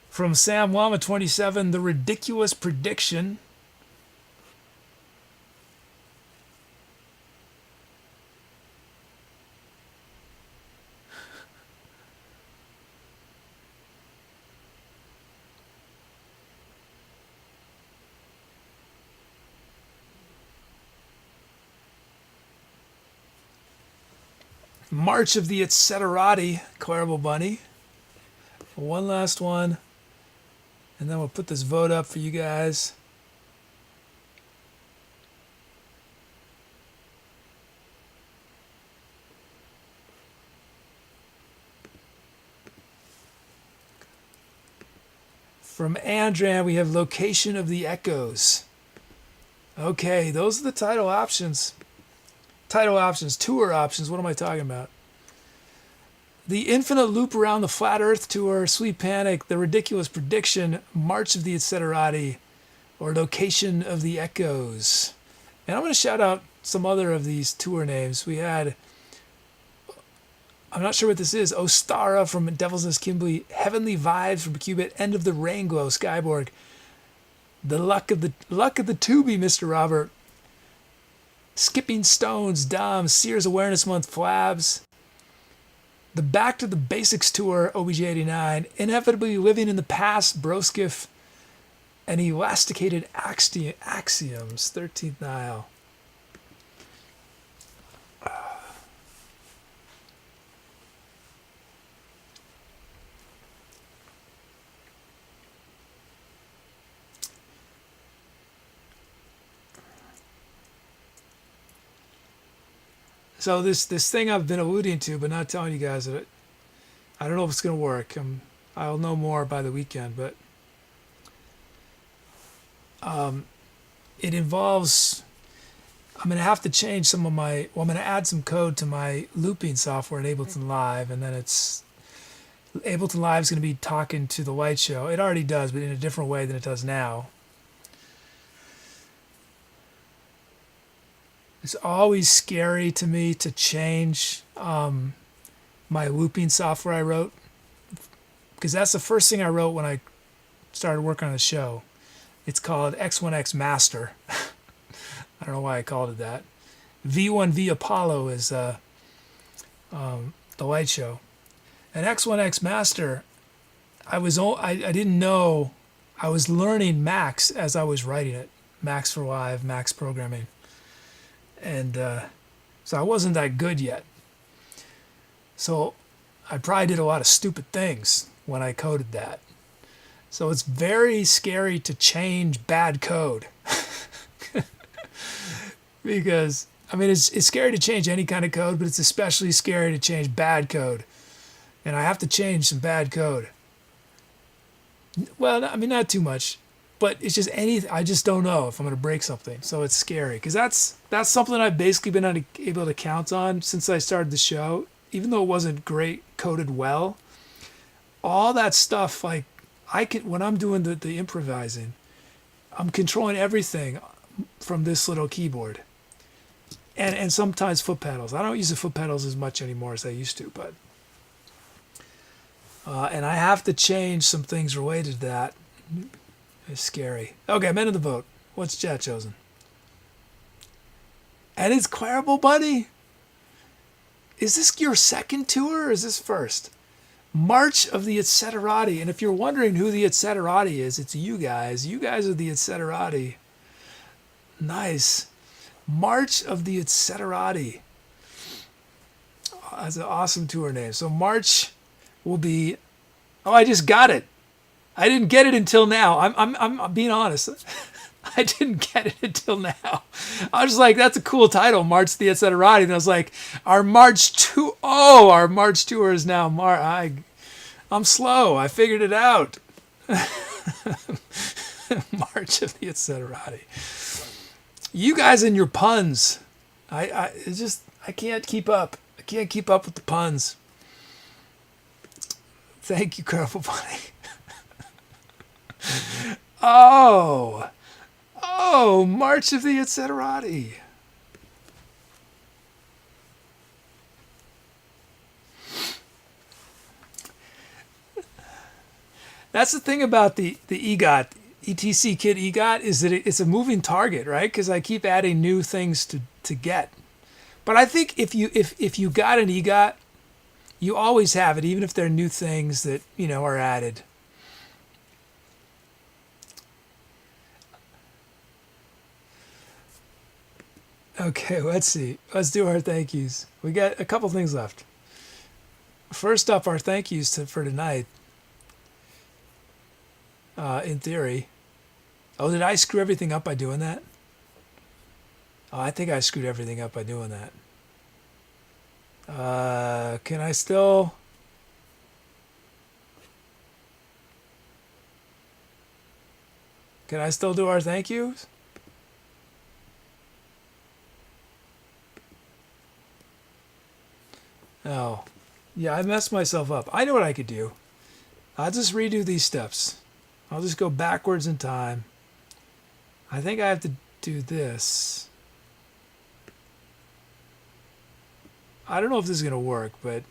From Sam Llama 27, The Ridiculous Prediction. March of the Etcetera, Clarable Bunny. One last one. And then we'll put this vote up for you guys. From Andrea, we have Location of the Echoes. Okay, those are the title options. Title options, tour options, what am I talking about? The Infinite Loop Around the Flat Earth Tour, Sweet Panic, The Ridiculous Prediction, March of the Etcetera, or Location of the Echoes. And I'm going to shout out some other of these tour names. We had, I'm not sure what this is, Ostara from DevilsNestKimblee, Heavenly Vibes from Cubit, End of the Rainglow, Skyborg, The Luck of the Tubie, Mr. Robert, Skipping Stones, Dom, Sears Awareness Month, Flabs, the Back to the Basics Tour, OBJ89, Inevitably Living in the Past, Broskiff, and Elasticated Axioms, 13th Nile. So this thing I've been alluding to, but not telling you guys that I don't know if it's going to work. I'll know more by the weekend, but it involves. I'm going to have to change some of my. Well, I'm going to add some code to my looping software in Ableton Live, and then Ableton Live is going to be talking to the light show. It already does, but in a different way than it does now. It's always scary to me to change my looping software I wrote, because that's the first thing I wrote when I started working on the show. It's called X1X Master. I don't know why I called it that. V1V Apollo is the light show. And X1X Master, I didn't know, I was learning Max as I was writing it. Max for Live, Max Programming. And so I wasn't that good yet. So I probably did a lot of stupid things when I coded that. So it's very scary to change bad code. Because, I mean, it's scary to change any kind of code, but it's especially scary to change bad code. And I have to change some bad code. Well, I mean, not too much. But it's just I just don't know if I'm going to break something. So it's scary. Because that's something I've basically been able to count on since I started the show. Even though it wasn't great coded well. All that stuff, like, when I'm doing the improvising, I'm controlling everything from this little keyboard. And sometimes foot pedals. I don't use the foot pedals as much anymore as I used to, but and I have to change some things related to that. It's scary. Okay, men of the vote. What's chat chosen? And it's Clarable Bunny. Is this your second tour or is this first? March of the Etcetera. And if you're wondering who the Etcetera is, it's you guys. You guys are the Etcetera. Nice. March of the Etcetera. That's an awesome tour name. So March will be. Oh, I just got it. I didn't get it until now. I'm being honest. I didn't get it until now. I was like, that's a cool title, March the Etcetera. And I was like, our March tour is now I'm slow. I figured it out. March of the Etcetera. You guys and your puns. I can't keep up. I can't keep up with the puns. Thank you, Careful Bunny. Oh, March of the Etcetera. That's the thing about the EGOT, ETC Kid EGOT, is that it's a moving target, right? Because I keep adding new things to get. But I think if you got an EGOT, you always have it, even if there are new things that are added. Okay, let's see. Let's do our thank yous. We got a couple things left. First up, our thank yous for tonight. In theory. Oh, did I screw everything up by doing that? Oh, I think I screwed everything up by doing that. Can I still... do our thank yous? Oh, yeah, I messed myself up. I know what I could do. I'll just redo these steps. I'll just go backwards in time. I think I have to do this. I don't know if this is going to work, but...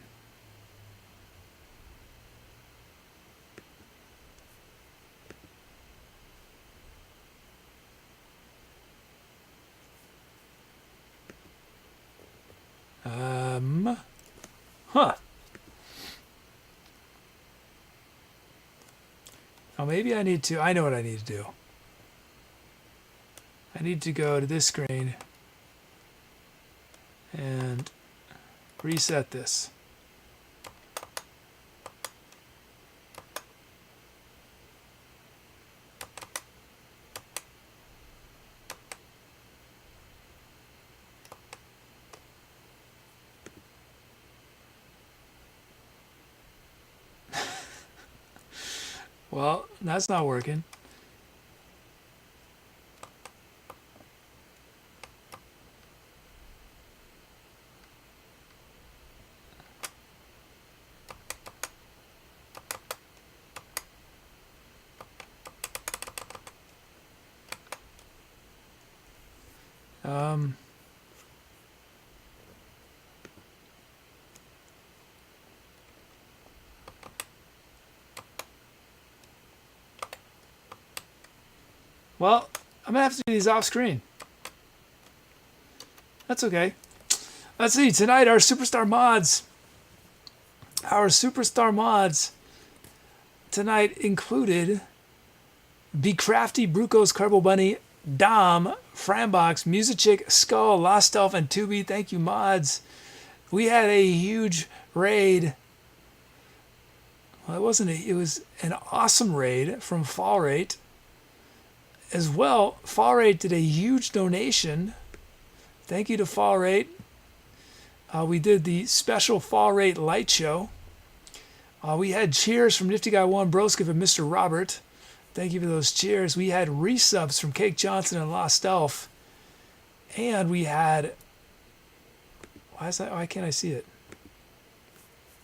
Huh. Oh, maybe I need to... I know what I need to do. I need to go to this screen and reset this. Well, that's not working. Well, I'm going to have to do these off screen. That's okay. Let's see. Tonight, our superstar mods. Our superstar mods tonight included Be Crafty, Bruco's Carbo Bunny, Dom, Frambox, Musichick, Skull, LostElf, and Tubi. Thank you, mods. We had a huge raid. Well, it wasn't it was an awesome raid from Fall Rate. As well, Fall Rate did a huge donation. Thank you to Fall Rate. We did the special Fall Rate light show. We had cheers from Nifty Guy 1, Broskiv, and Mr. Robert. Thank you for those cheers. We had resubs from Cake Johnson and LostElf. And we had... Why is that? Why can't I see it?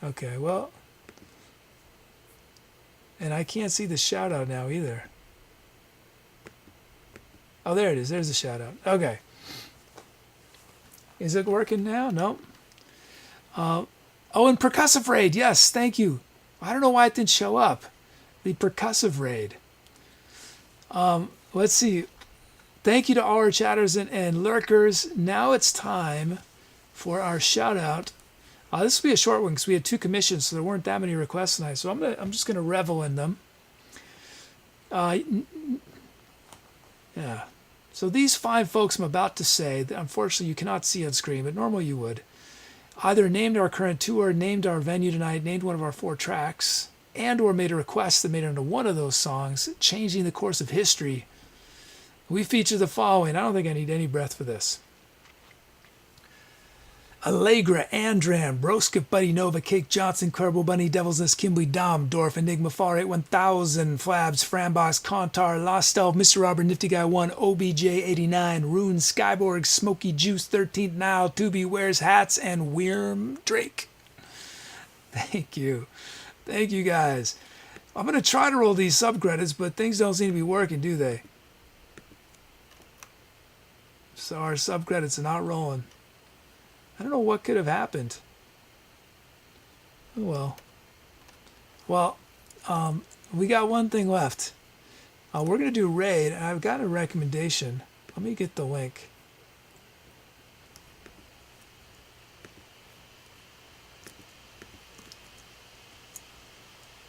Okay, well... And I can't see the shout out now either. Oh, there it is. There's the shout out. Okay. Is it working now? Nope. Oh, and percussive raid. Yes, thank you. I don't know why it didn't show up. The percussive raid. Let's see. Thank you to all our chatters and lurkers. Now it's time for our shout out. This will be a short one because we had 2 commissions, so there weren't that many requests tonight. So I'm just gonna revel in them. Yeah. So these 5 folks I'm about to say, that unfortunately you cannot see on screen, but normally you would, either named our current tour, named our venue tonight, named one of our 4 tracks, and or made a request that made it into one of those songs, changing the course of history. We feature the following. I don't think I need any breath for this. Allegra, Andran, Broskip, Buddy Nova, Cake Johnson, Kerbal Bunny, DevilsNestKimblee, Dom, Dorf, Enigma, Far 81000, Flabs, Frambox, Kontar, LostElf, Mr. Robert, Nifty Guy 1, OBJ89, Rune, Skyborg, Smoky Juice, 13th Nile, Tubi, WearsHats, and Worm Drake. Thank you. Thank you guys. I'm going to try to roll these subcredits, but things don't seem to be working, do they? So our subcredits are not rolling. I don't know what could have happened. Oh well. Well, we got one thing left. We're going to do raid, and I've got a recommendation. Let me get the link.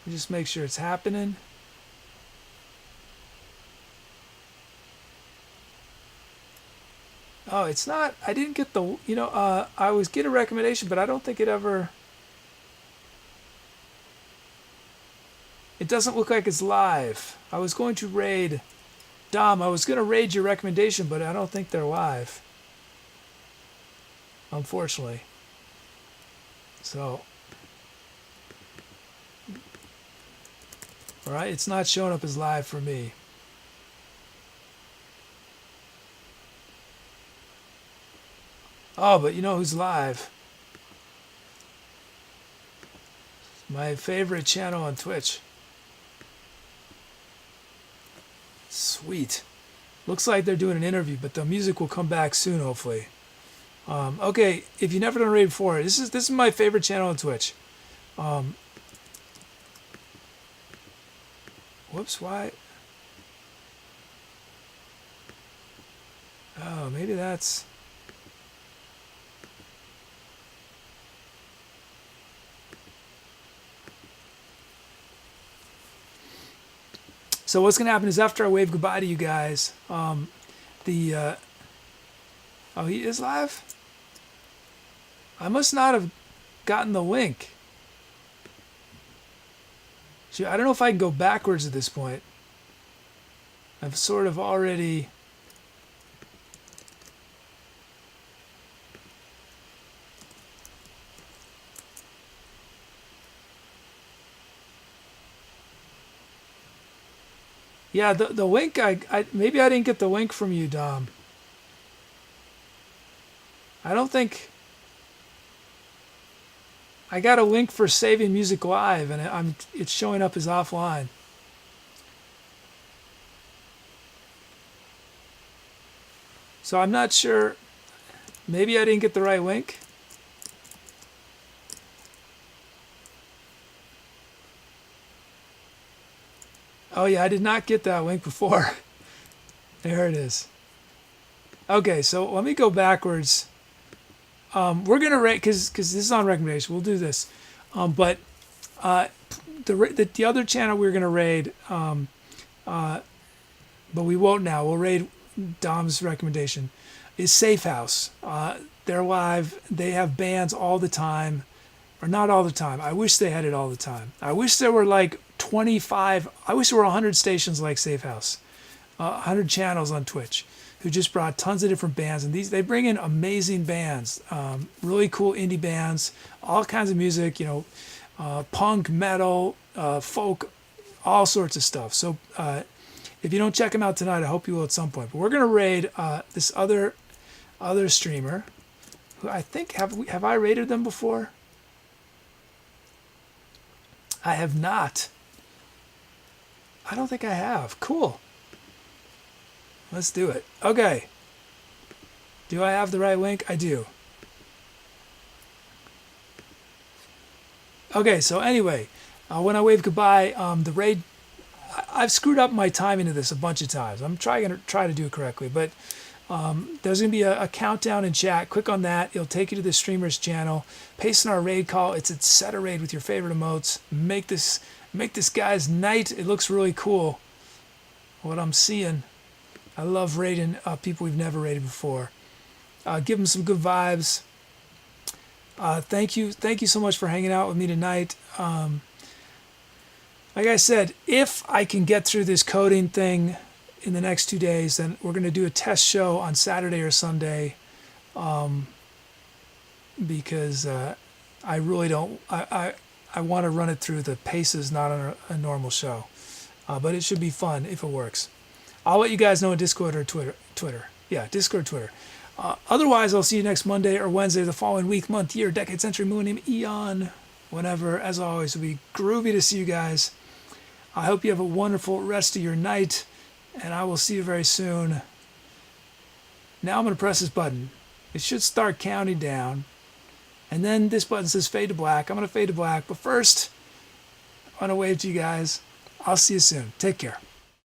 Just make sure it's happening. Oh, it's not. I didn't get the, I was get a recommendation, but I don't think it ever. It doesn't look like it's live. I was going to raid, Dom, I was going to raid your recommendation, but I don't think they're live. Unfortunately. So. All right, it's not showing up as live for me. Oh, but you know who's live? My favorite channel on Twitch. Sweet. Looks like they're doing an interview, but the music will come back soon, hopefully. Okay, if you've never done a raid before, this is my favorite channel on Twitch. Whoops, why? Oh, maybe that's... So what's going to happen is after I wave goodbye to you guys, oh, he is live? I must not have gotten the link. I don't know if I can go backwards at this point. I've sort of already... Yeah, the link, maybe I didn't get the link from you, Dom. I don't think... I got a link for saving music live, and it's showing up as offline. So I'm not sure. Maybe I didn't get the right link. Oh yeah, I did not get that link before. There it is. Okay, so let me go backwards. We're gonna rate because this is on recommendation. We'll do this, but the other channel we're gonna raid, but we won't now. We'll raid Dom's recommendation. Is Safe House. They're live. They have bands all the time, or not all the time. I wish they had it all the time. I wish there were like 25. I wish there were 100 stations like Safe House, 100 channels on Twitch, who just brought tons of different bands, and they bring in amazing bands, really cool indie bands, all kinds of music, punk, metal, folk, all sorts of stuff. So if you don't check them out tonight, I hope you will at some point. But we're gonna raid this other streamer, who I think have I raided them before? I have not. I don't think I have. Cool. Let's do it. Okay. Do I have the right link? I do. Okay, so anyway, when I wave goodbye, the raid, I've screwed up my timing of this a bunch of times. I'm trying to do it correctly, but there's going to be a countdown in chat. Click on that. It'll take you to the streamer's channel. Paste in our raid call. It's Etcetera raid with your favorite emotes. Make this guy's night. It looks really cool. What I'm seeing. I love raiding people we've never raided before. Give them some good vibes. Thank you so much for hanging out with me tonight. Like I said, if I can get through this coding thing in the next 2 days, then we're going to do a test show on Saturday or Sunday, because I really don't. I want to run it through the paces, not on a normal show, but it should be fun if it works. I'll let you guys know in Discord or Twitter. Yeah, Discord, Twitter. Otherwise, I'll see you next Monday or Wednesday, the following week, month, year, decade, century, millennium, eon, whenever. As always, it'll be groovy to see you guys. I hope you have a wonderful rest of your night, and I will see you very soon. Now I'm going to press this button. It should start counting down, and then this button says fade to black. I'm going to fade to black, but first, I want to wave to you guys. I'll see you soon. Take care.